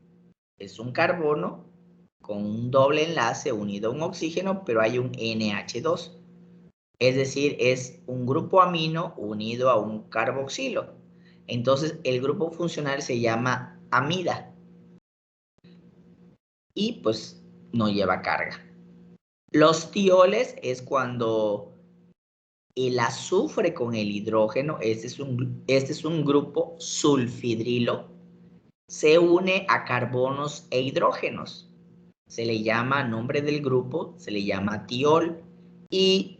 es un carbono con un doble enlace unido a un oxígeno, pero hay un NH2. Es decir, es un grupo amino unido a un carboxilo. Entonces, el grupo funcional se llama amida. Y pues no lleva carga. Los tioles es cuando el azufre con el hidrógeno, este es un grupo sulfidrilo, se une a carbonos e hidrógenos. Se le llama, nombre del grupo, se le llama tiol y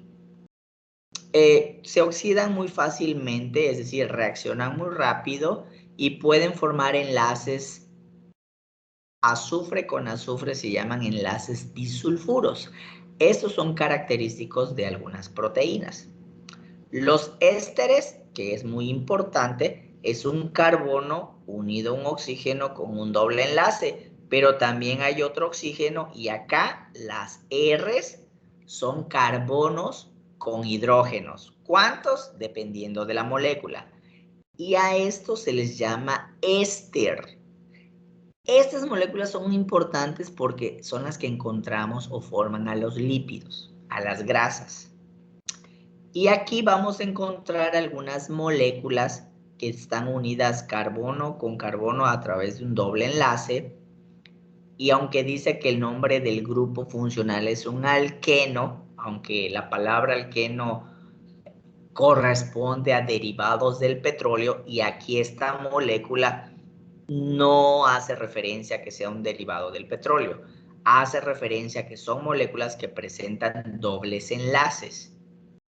se oxidan muy fácilmente, es decir, reaccionan muy rápido y pueden formar enlaces. Azufre con azufre se llaman enlaces disulfuros. Estos son característicos de algunas proteínas. Los ésteres, que es muy importante, es un carbono unido a un oxígeno con un doble enlace, pero también hay otro oxígeno y acá las R's son carbonos con hidrógenos. ¿Cuántos? Dependiendo de la molécula. Y a estos se les llama éster. Estas moléculas son importantes porque son las que encontramos o forman a los lípidos, a las grasas. Y aquí vamos a encontrar algunas moléculas que están unidas carbono con carbono a través de un doble enlace. Y aunque dice que el nombre del grupo funcional es un alqueno, aunque la palabra alqueno corresponde a derivados del petróleo, y aquí esta molécula no hace referencia a que sea un derivado del petróleo. Hace referencia a que son moléculas que presentan dobles enlaces,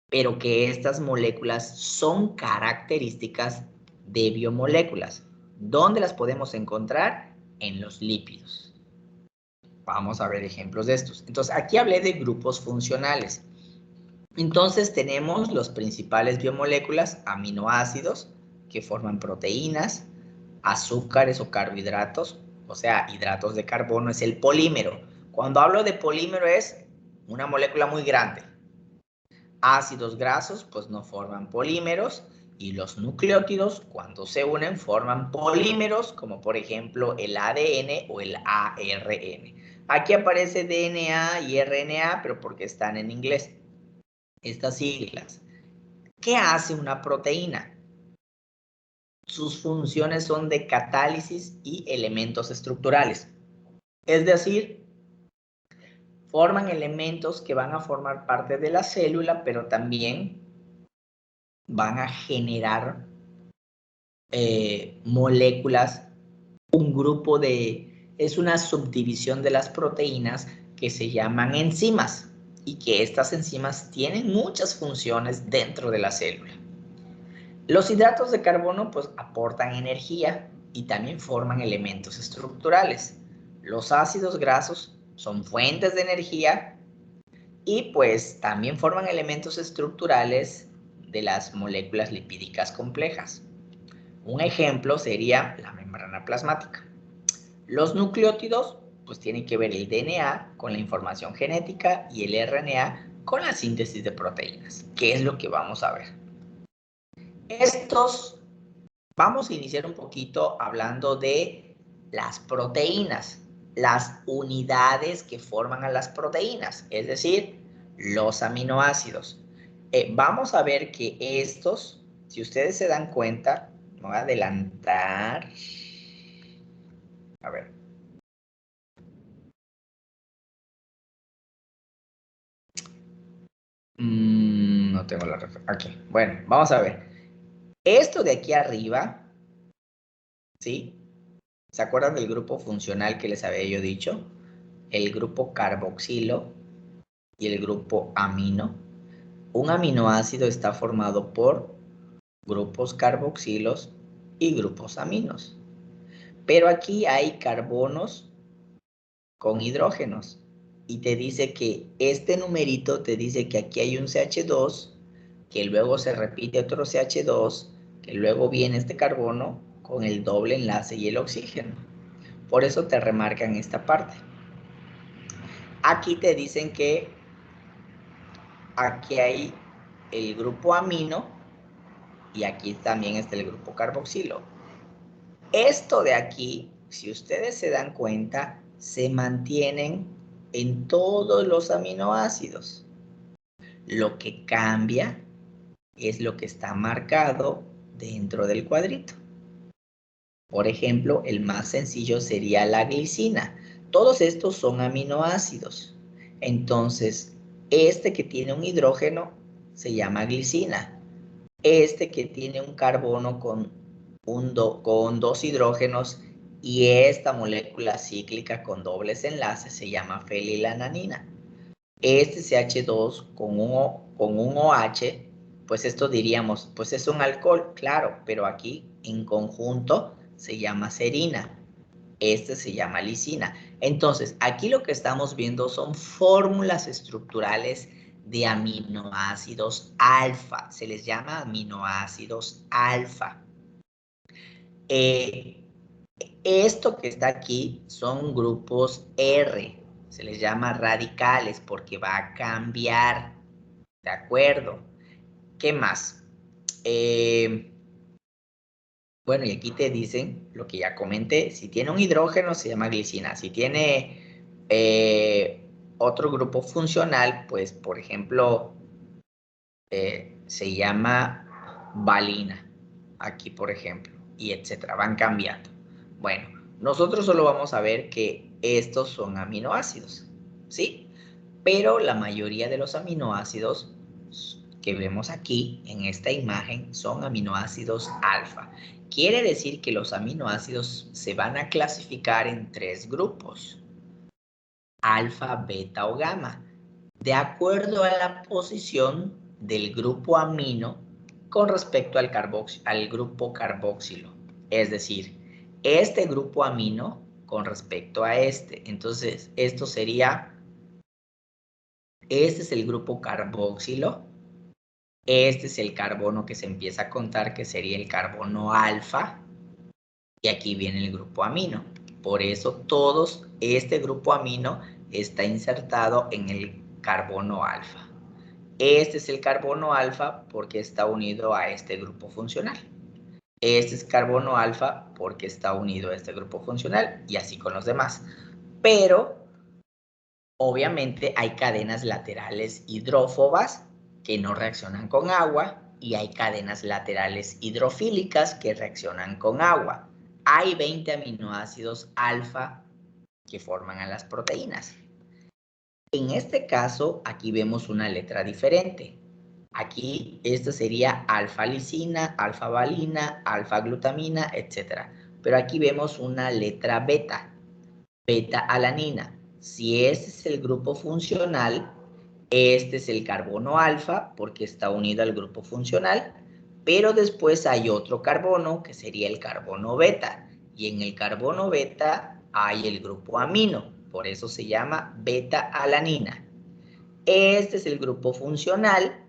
pero que estas moléculas son características de biomoléculas. ¿Dónde las podemos encontrar? En los lípidos. Vamos a ver ejemplos de estos. Entonces, aquí hablé de grupos funcionales. Entonces, tenemos los principales biomoléculas, aminoácidos, que forman proteínas, azúcares o carbohidratos, o sea, hidratos de carbono, es el polímero. Cuando hablo de polímero es una molécula muy grande. Ácidos grasos, pues no forman polímeros, y los nucleótidos, cuando se unen, forman polímeros, como por ejemplo el ADN o el ARN. Aquí aparece DNA y RNA, pero porque están en inglés. Estas siglas. ¿Qué hace una proteína? Sus funciones son de catálisis y elementos estructurales. Es decir, forman elementos que van a formar parte de la célula, pero también van a generar moléculas, un grupo es una subdivisión de las proteínas que se llaman enzimas y que estas enzimas tienen muchas funciones dentro de la célula. Los hidratos de carbono pues aportan energía y también forman elementos estructurales. Los ácidos grasos son fuentes de energía y pues también forman elementos estructurales de las moléculas lipídicas complejas. Un ejemplo sería la membrana plasmática. Los nucleótidos pues tienen que ver el DNA con la información genética y el RNA con la síntesis de proteínas, que es lo que vamos a ver. Vamos a iniciar un poquito hablando de las proteínas, las unidades que forman a las proteínas, es decir, los aminoácidos. Vamos a ver que estos, si ustedes se dan cuenta, me voy a adelantar. A ver. No tengo la referencia. Aquí. Bueno, vamos a ver. Esto de aquí arriba, ¿sí? ¿Se acuerdan del grupo funcional que les había yo dicho? El grupo carboxilo y el grupo amino. Un aminoácido está formado por grupos carboxilos y grupos aminos. Pero aquí hay carbonos con hidrógenos. Y te dice que este numerito te dice que aquí hay un CH2, que luego se repite otro CH2, que luego viene este carbono con el doble enlace y el oxígeno. Por eso te remarcan esta parte. Aquí te dicen que aquí hay el grupo amino y aquí también está el grupo carboxilo. Esto de aquí, si ustedes se dan cuenta, se mantienen en todos los aminoácidos. Lo que cambia es lo que está marcado dentro del cuadrito. Por ejemplo, el más sencillo sería la glicina. Todos estos son aminoácidos. Entonces, este que tiene un hidrógeno se llama glicina. Este que tiene un carbono con dos hidrógenos y esta molécula cíclica con dobles enlaces se llama fenilalanina. Este CH2 con un OH, pues esto diríamos, pues es un alcohol, claro, pero aquí en conjunto se llama serina. Este se llama lisina. Entonces, aquí lo que estamos viendo son fórmulas estructurales de aminoácidos alfa. Se les llama aminoácidos alfa. Esto que está aquí son grupos R. Se les llama radicales porque va a cambiar. ¿De acuerdo? ¿Qué más? Bueno, y aquí te dicen lo que ya comenté. Si tiene un hidrógeno se llama glicina. Si tiene otro grupo funcional, pues por ejemplo, se llama valina. Aquí, por ejemplo, y etcétera. Van cambiando. Bueno, nosotros solo vamos a ver que estos son aminoácidos, ¿sí? Pero la mayoría de los aminoácidos que vemos aquí en esta imagen son aminoácidos alfa. Quiere decir que los aminoácidos se van a clasificar en 3 grupos: alfa, beta o gamma, de acuerdo a la posición del grupo amino con respecto al grupo carboxilo. Es decir, este grupo amino con respecto a este. Entonces, esto sería, este es el grupo carboxilo, este es el carbono que se empieza a contar, que sería el carbono alfa, y aquí viene el grupo amino. Por eso este grupo amino está insertado en el carbono alfa. Este es el carbono alfa porque está unido a este grupo funcional. Este es carbono alfa porque está unido a este grupo funcional y así con los demás. Pero, obviamente, hay cadenas laterales hidrófobas que no reaccionan con agua y hay cadenas laterales hidrofílicas que reaccionan con agua. Hay 20 aminoácidos alfa que forman a las proteínas. En este caso, aquí vemos una letra diferente. Aquí, esta sería alfa-lisina, alfa-valina, alfa-glutamina, etc. Pero aquí vemos una letra beta, beta-alanina. Si este es el grupo funcional, este es el carbono alfa, porque está unido al grupo funcional, pero después hay otro carbono, que sería el carbono beta, y en el carbono beta hay el grupo amino, por eso se llama beta-alanina. Este es el grupo funcional.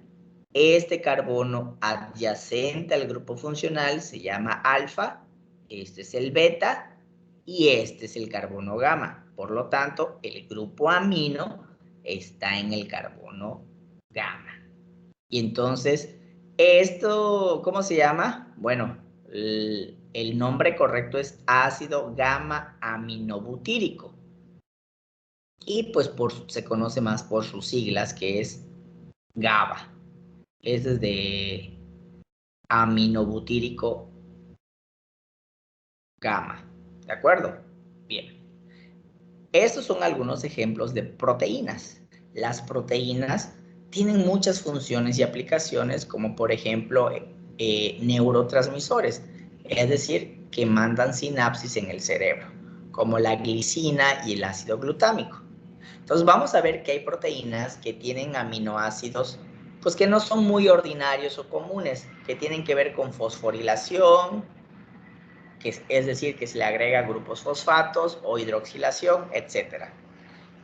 Este carbono adyacente al grupo funcional se llama alfa, este es el beta y este es el carbono gamma. Por lo tanto, el grupo amino está en el carbono gamma. Y entonces, esto, ¿cómo se llama? Bueno, el nombre correcto es ácido gamma aminobutírico. Y pues se conoce más por sus siglas, que es GABA. Este es de aminobutírico gamma. ¿De acuerdo? Bien. Estos son algunos ejemplos de proteínas. Las proteínas tienen muchas funciones y aplicaciones, como por ejemplo neurotransmisores, es decir, que mandan sinapsis en el cerebro, como la glicina y el ácido glutámico. Entonces vamos a ver que hay proteínas que tienen aminoácidos pues que no son muy ordinarios o comunes, que tienen que ver con fosforilación, es decir, que se le agrega grupos fosfatos o hidroxilación, etc.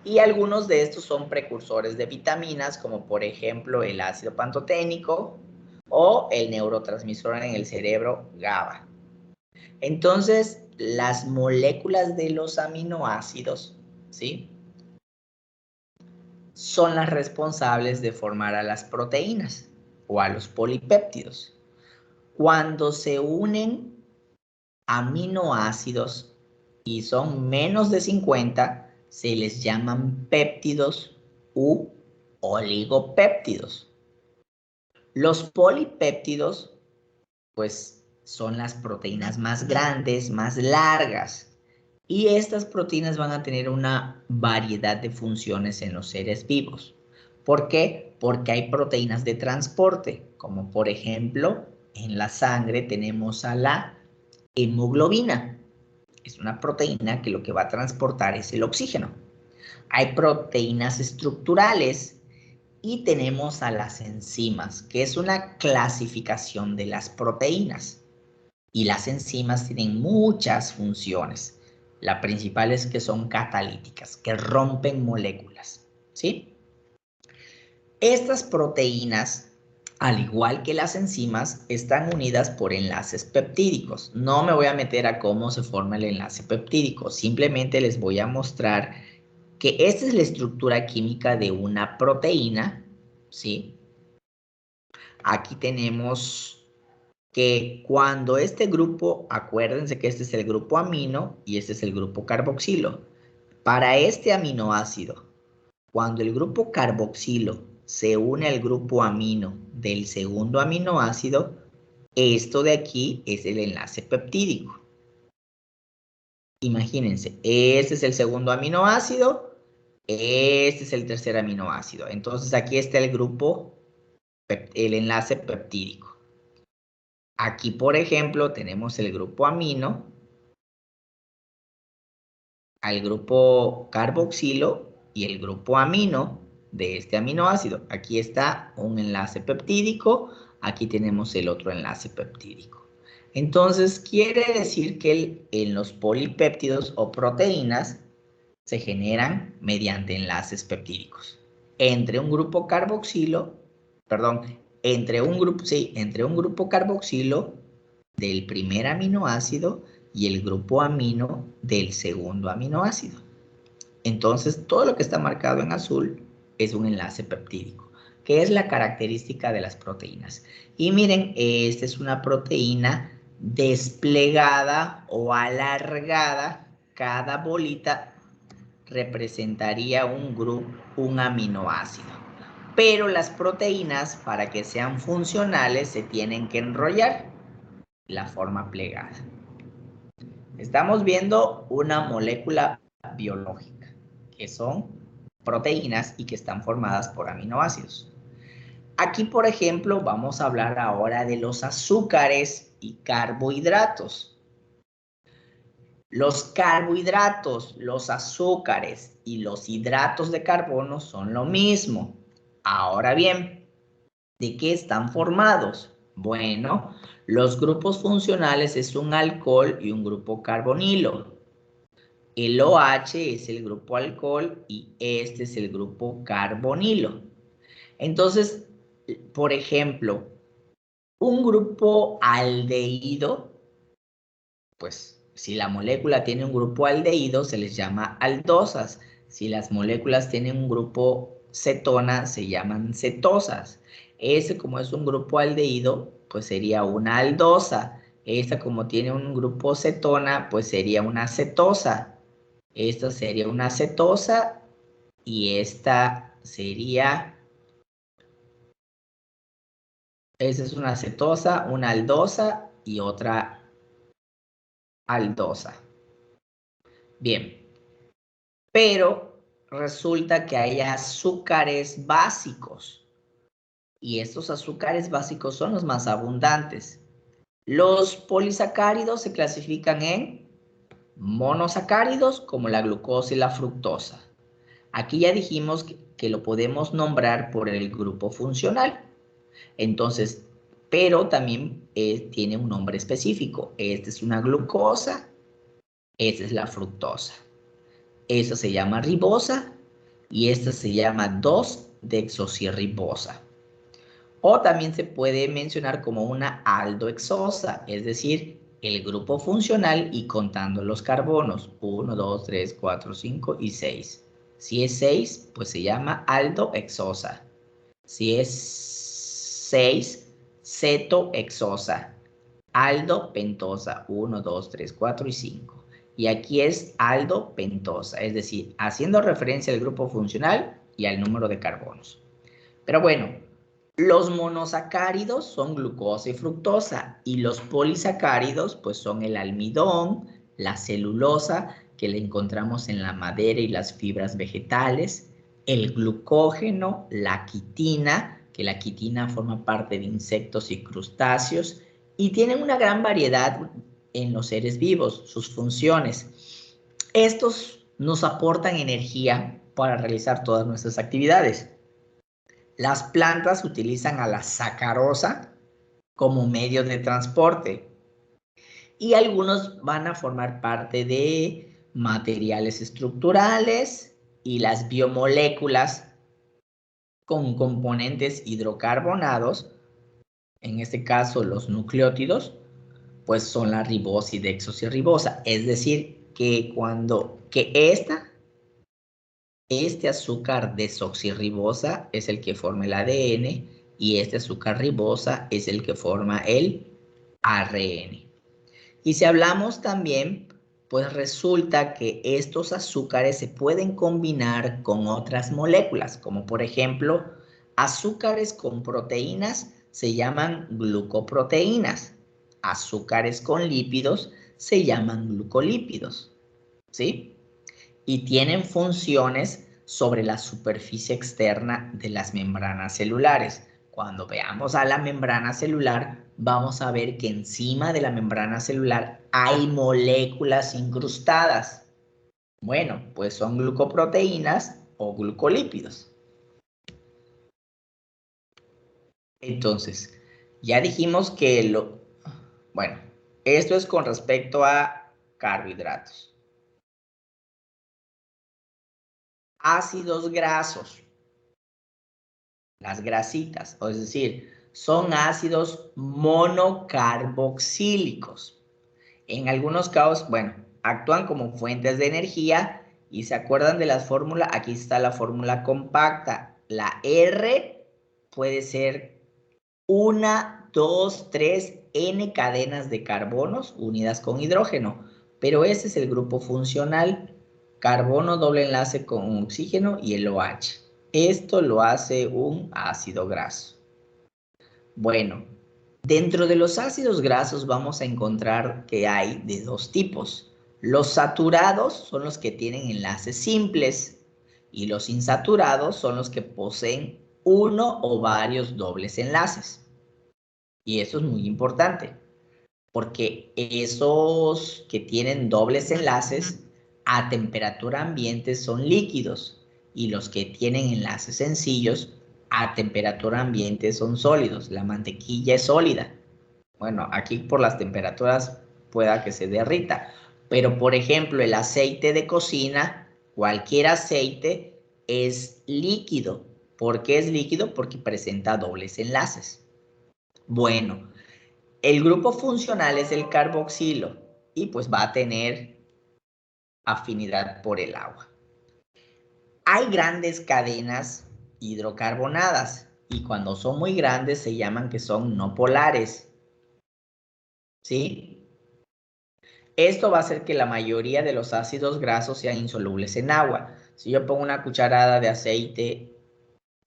Y algunos de estos son precursores de vitaminas, como por ejemplo el ácido pantoténico o el neurotransmisor en el cerebro GABA. Entonces, las moléculas de los aminoácidos, ¿sí?, son las responsables de formar a las proteínas o a los polipéptidos. Cuando se unen aminoácidos y son menos de 50, se les llaman péptidos u oligopéptidos. Los polipéptidos, pues, son las proteínas más grandes, más largas. Y estas proteínas van a tener una variedad de funciones en los seres vivos. ¿Por qué? Porque hay proteínas de transporte, como por ejemplo, en la sangre tenemos a la hemoglobina. Es una proteína que lo que va a transportar es el oxígeno. Hay proteínas estructurales y tenemos a las enzimas, que es una clasificación de las proteínas. Y las enzimas tienen muchas funciones. La principal es que son catalíticas, que rompen moléculas, ¿sí? Estas proteínas, al igual que las enzimas, están unidas por enlaces peptídicos. No me voy a meter a cómo se forma el enlace peptídico, simplemente les voy a mostrar que esta es la estructura química de una proteína, ¿sí? Aquí tenemos que cuando este grupo, acuérdense que este es el grupo amino y este es el grupo carboxilo. Para este aminoácido, cuando el grupo carboxilo se une al grupo amino del segundo aminoácido, esto de aquí es el enlace peptídico. Imagínense, este es el segundo aminoácido, este es el tercer aminoácido. Entonces aquí está el grupo, el enlace peptídico. Aquí, por ejemplo, tenemos el grupo amino al grupo carboxilo y el grupo amino de este aminoácido. Aquí está un enlace peptídico, aquí tenemos el otro enlace peptídico. Entonces, quiere decir que en los polipéptidos o proteínas se generan mediante enlaces peptídicos entre un grupo carboxilo, perdón, entre un grupo carboxilo del primer aminoácido y el grupo amino del segundo aminoácido. Entonces, todo lo que está marcado en azul es un enlace peptídico, que es la característica de las proteínas. Y miren, esta es una proteína desplegada o alargada. Cada bolita representaría un aminoácido. Pero las proteínas, para que sean funcionales, se tienen que enrollar la forma plegada. Estamos viendo una molécula biológica, que son proteínas y que están formadas por aminoácidos. Aquí, por ejemplo, vamos a hablar ahora de los azúcares y carbohidratos. Los carbohidratos, los azúcares y los hidratos de carbono son lo mismo. Ahora bien, ¿de qué están formados? Bueno, los grupos funcionales es un alcohol y un grupo carbonilo. El OH es el grupo alcohol y este es el grupo carbonilo. Entonces, por ejemplo, un grupo aldehído, pues si la molécula tiene un grupo aldehído se les llama aldosas. Si las moléculas tienen un grupo cetona se llaman cetosas. Ese, como es un grupo aldehído, pues sería una aldosa. Esta, como tiene un grupo cetona, pues sería una cetosa. Esta sería una cetosa y esta sería... Esa es una cetosa, una aldosa y otra aldosa. Bien, pero resulta que hay azúcares básicos y estos azúcares básicos son los más abundantes. Los polisacáridos se clasifican en monosacáridos como la glucosa y la fructosa. Aquí ya dijimos que lo podemos nombrar por el grupo funcional. Entonces, pero también tiene un nombre específico. Esta es una glucosa, esta es la fructosa. Esta se llama ribosa y esta se llama 2-desoxirribosa. O también se puede mencionar como una aldohexosa, es decir, el grupo funcional y contando los carbonos, 1, 2, 3, 4, 5 y 6. Si es 6, pues se llama aldohexosa. Si es 6, cetohexosa. Aldopentosa, 1, 2, 3, 4 y 5. Y aquí es aldopentosa, es decir, haciendo referencia al grupo funcional y al número de carbonos. Pero bueno, los monosacáridos son glucosa y fructosa y los polisacáridos pues son el almidón, la celulosa que le encontramos en la madera y las fibras vegetales, el glucógeno, la quitina, que la quitina forma parte de insectos y crustáceos y tienen una gran variedad en los seres vivos, sus funciones. Estos nos aportan energía para realizar todas nuestras actividades. Las plantas utilizan a la sacarosa como medio de transporte y algunos van a formar parte de materiales estructurales y las biomoléculas con componentes hidrocarbonados, en este caso los nucleótidos, pues son la ribosa y desoxirribosa, es decir, que este azúcar desoxirribosa es el que forma el ADN y este azúcar ribosa es el que forma el ARN. Y si hablamos también, pues resulta que estos azúcares se pueden combinar con otras moléculas, como por ejemplo, azúcares con proteínas se llaman glucoproteínas, azúcares con lípidos se llaman glucolípidos, ¿sí? Y tienen funciones sobre la superficie externa de las membranas celulares. Cuando veamos a la membrana celular, vamos a ver que encima de la membrana celular hay moléculas incrustadas. Bueno, pues son glucoproteínas o glucolípidos. Entonces, ya dijimos que Bueno, esto es con respecto a carbohidratos. Ácidos grasos, las grasitas, es decir, son ácidos monocarboxílicos. En algunos casos, bueno, actúan como fuentes de energía y se acuerdan de las fórmulas. Aquí está la fórmula compacta. La R puede ser 1, 2, 3, N cadenas de carbonos unidas con hidrógeno, pero ese es el grupo funcional. Carbono doble enlace con oxígeno y el OH. Esto lo hace un ácido graso. Bueno, dentro de los ácidos grasos vamos a encontrar que hay de dos tipos. Los saturados son los que tienen enlaces simples y los insaturados son los que poseen uno o varios dobles enlaces. Y eso es muy importante, porque esos que tienen dobles enlaces a temperatura ambiente son líquidos y los que tienen enlaces sencillos a temperatura ambiente son sólidos. La mantequilla es sólida. Bueno, aquí por las temperaturas pueda que se derrita, pero por ejemplo el aceite de cocina, cualquier aceite es líquido. ¿Por qué es líquido? Porque presenta dobles enlaces. Bueno, el grupo funcional es el carboxilo y pues va a tener afinidad por el agua. Hay grandes cadenas hidrocarbonadas y cuando son muy grandes se llaman que son no polares. ¿Sí? Esto va a hacer que la mayoría de los ácidos grasos sean insolubles en agua. Si yo pongo una cucharada de aceite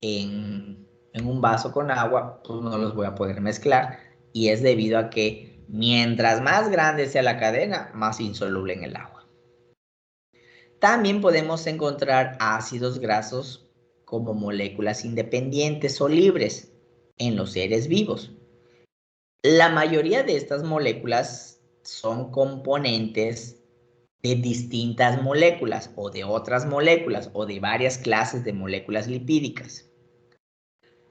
en un vaso con agua, pues no los voy a poder mezclar. Y es debido a que mientras más grande sea la cadena, más insoluble en el agua. También podemos encontrar ácidos grasos como moléculas independientes o libres en los seres vivos. La mayoría de estas moléculas son componentes de distintas moléculas o de otras moléculas o de varias clases de moléculas lipídicas.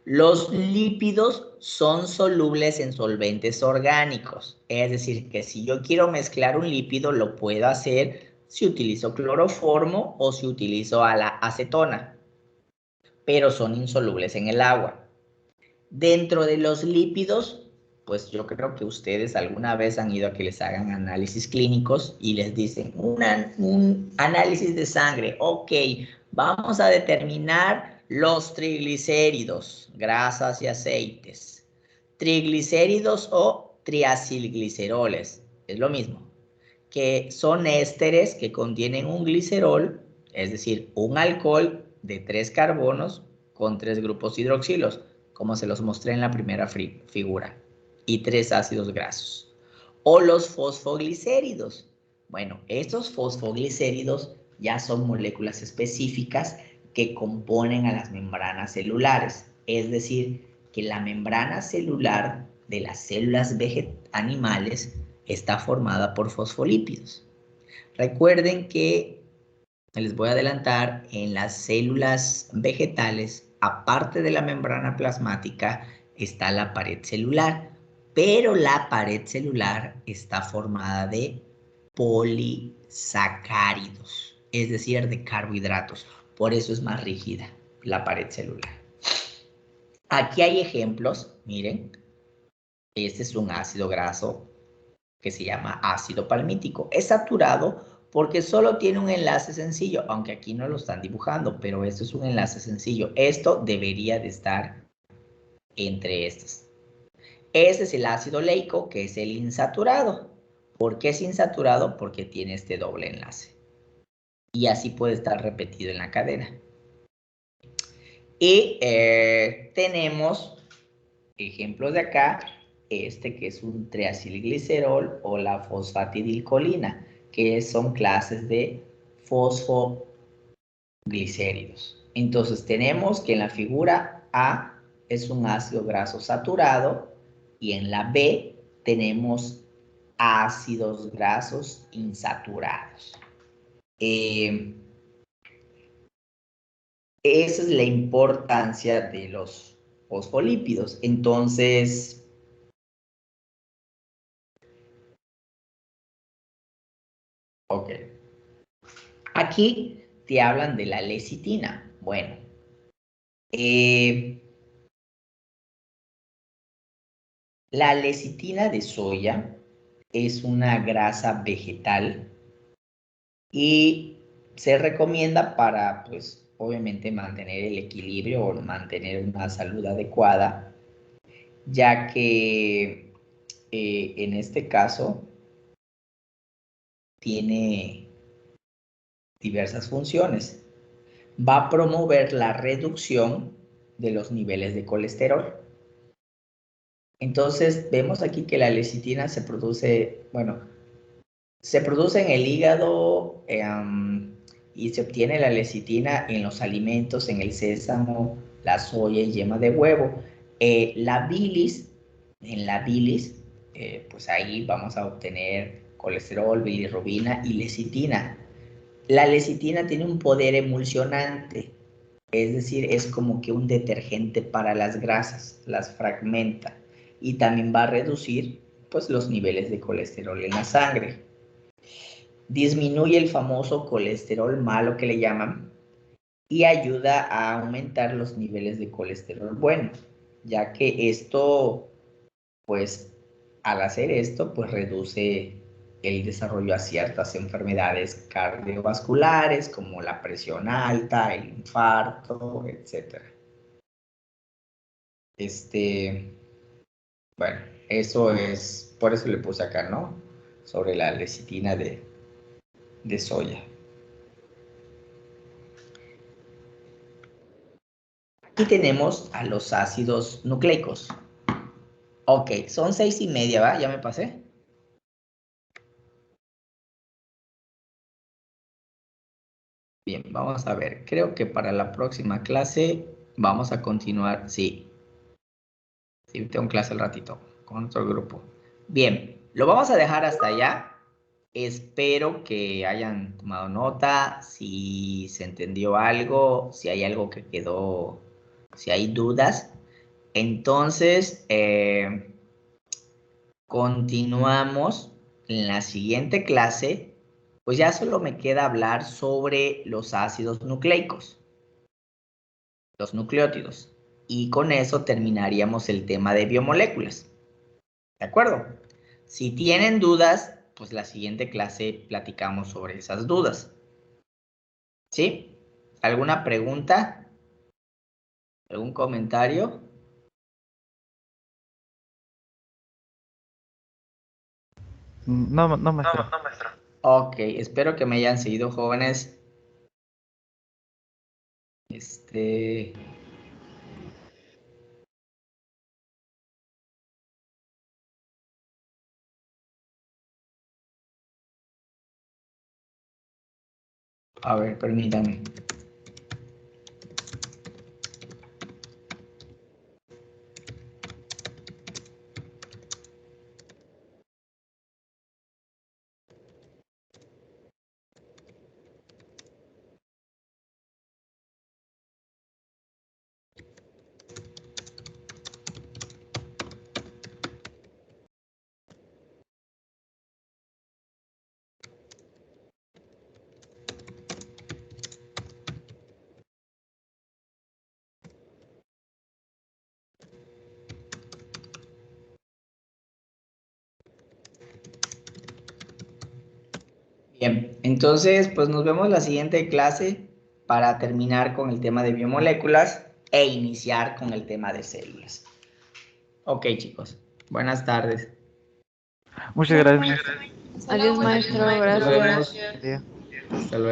Los lípidos son solubles en solventes orgánicos, es decir, que si yo quiero mezclar un lípido lo puedo hacer si utilizo cloroformo o si utilizo a la acetona, pero son insolubles en el agua. Dentro de los lípidos, pues yo creo que ustedes alguna vez han ido a que les hagan análisis clínicos y les dicen un análisis de sangre. Ok, vamos a determinar los triglicéridos, grasas y aceites. Triglicéridos o triacilgliceroles, es lo mismo, que son ésteres que contienen un glicerol, es decir, un alcohol de 3 carbonos con 3 grupos hidroxilos, como se los mostré en la primera figura, y 3 ácidos grasos. O los fosfoglicéridos. Bueno, estos fosfoglicéridos ya son moléculas específicas que componen a las membranas celulares, es decir, que la membrana celular de las células animales está formada por fosfolípidos. Recuerden que, les voy a adelantar, en las células vegetales, aparte de la membrana plasmática, está la pared celular, pero la pared celular está formada de polisacáridos, es decir, de carbohidratos. Por eso es más rígida la pared celular. Aquí hay ejemplos, miren. Este es un ácido graso que se llama ácido palmítico. Es saturado porque solo tiene un enlace sencillo, aunque aquí no lo están dibujando, pero esto es un enlace sencillo. Esto debería de estar entre estos. Este es el ácido leico, que es el insaturado. ¿Por qué es insaturado? Porque tiene este doble enlace. Y así puede estar repetido en la cadena. Y tenemos ejemplos de acá, este que es un triacilglicerol o la fosfatidilcolina, que son clases de fosfoglicéridos. Entonces tenemos que en la figura A es un ácido graso saturado y en la B tenemos ácidos grasos insaturados. Esa es la importancia de los fosfolípidos. Entonces, Ok. Aquí te hablan de la lecitina. Bueno, la lecitina de soya es una grasa vegetal y se recomienda para, pues, obviamente mantener el equilibrio o mantener una salud adecuada, ya que en este caso tiene diversas funciones. Va a promover la reducción de los niveles de colesterol. Entonces, vemos aquí que la lecitina se produce, bueno, se produce en el hígado y se obtiene la lecitina en los alimentos, en el sésamo, la soya y yema de huevo. La bilis, en la bilis, pues ahí vamos a obtener colesterol, bilirrubina y lecitina. La lecitina tiene un poder emulsionante, es decir, es como que un detergente para las grasas, las fragmenta y también va a reducir pues los niveles de colesterol en la sangre. Disminuye el famoso colesterol malo que le llaman y ayuda a aumentar los niveles de colesterol bueno, ya que esto, pues al hacer esto, pues reduce el desarrollo a ciertas enfermedades cardiovasculares como la presión alta, el infarto, etc. Bueno, eso es, por eso le puse acá, ¿no? Sobre la lecitina de soya. Aquí tenemos a los ácidos nucleicos. Ok, son 6:30, ¿va? ¿Ya me pasé? Bien, vamos a ver. Creo que para la próxima clase vamos a continuar. Sí, tengo clase al ratito con otro grupo. Bien, lo vamos a dejar hasta allá. Espero que hayan tomado nota, si se entendió algo, si hay algo que quedó, si hay dudas. Entonces, continuamos en la siguiente clase, pues ya solo me queda hablar sobre los ácidos nucleicos, los nucleótidos, y con eso terminaríamos el tema de biomoléculas. ¿De acuerdo? Si tienen dudas, pues la siguiente clase platicamos sobre esas dudas. ¿Sí? ¿Alguna pregunta? ¿Algún comentario? No, no, maestro. Ok, espero que me hayan seguido, jóvenes. A ver, permítanme. Bien, entonces, pues nos vemos la siguiente clase para terminar con el tema de biomoléculas e iniciar con el tema de células. Ok, chicos. Buenas tardes. Muchas gracias, maestro. Adiós, maestro. Nos Gracias. vemos. Buen día. Hasta luego.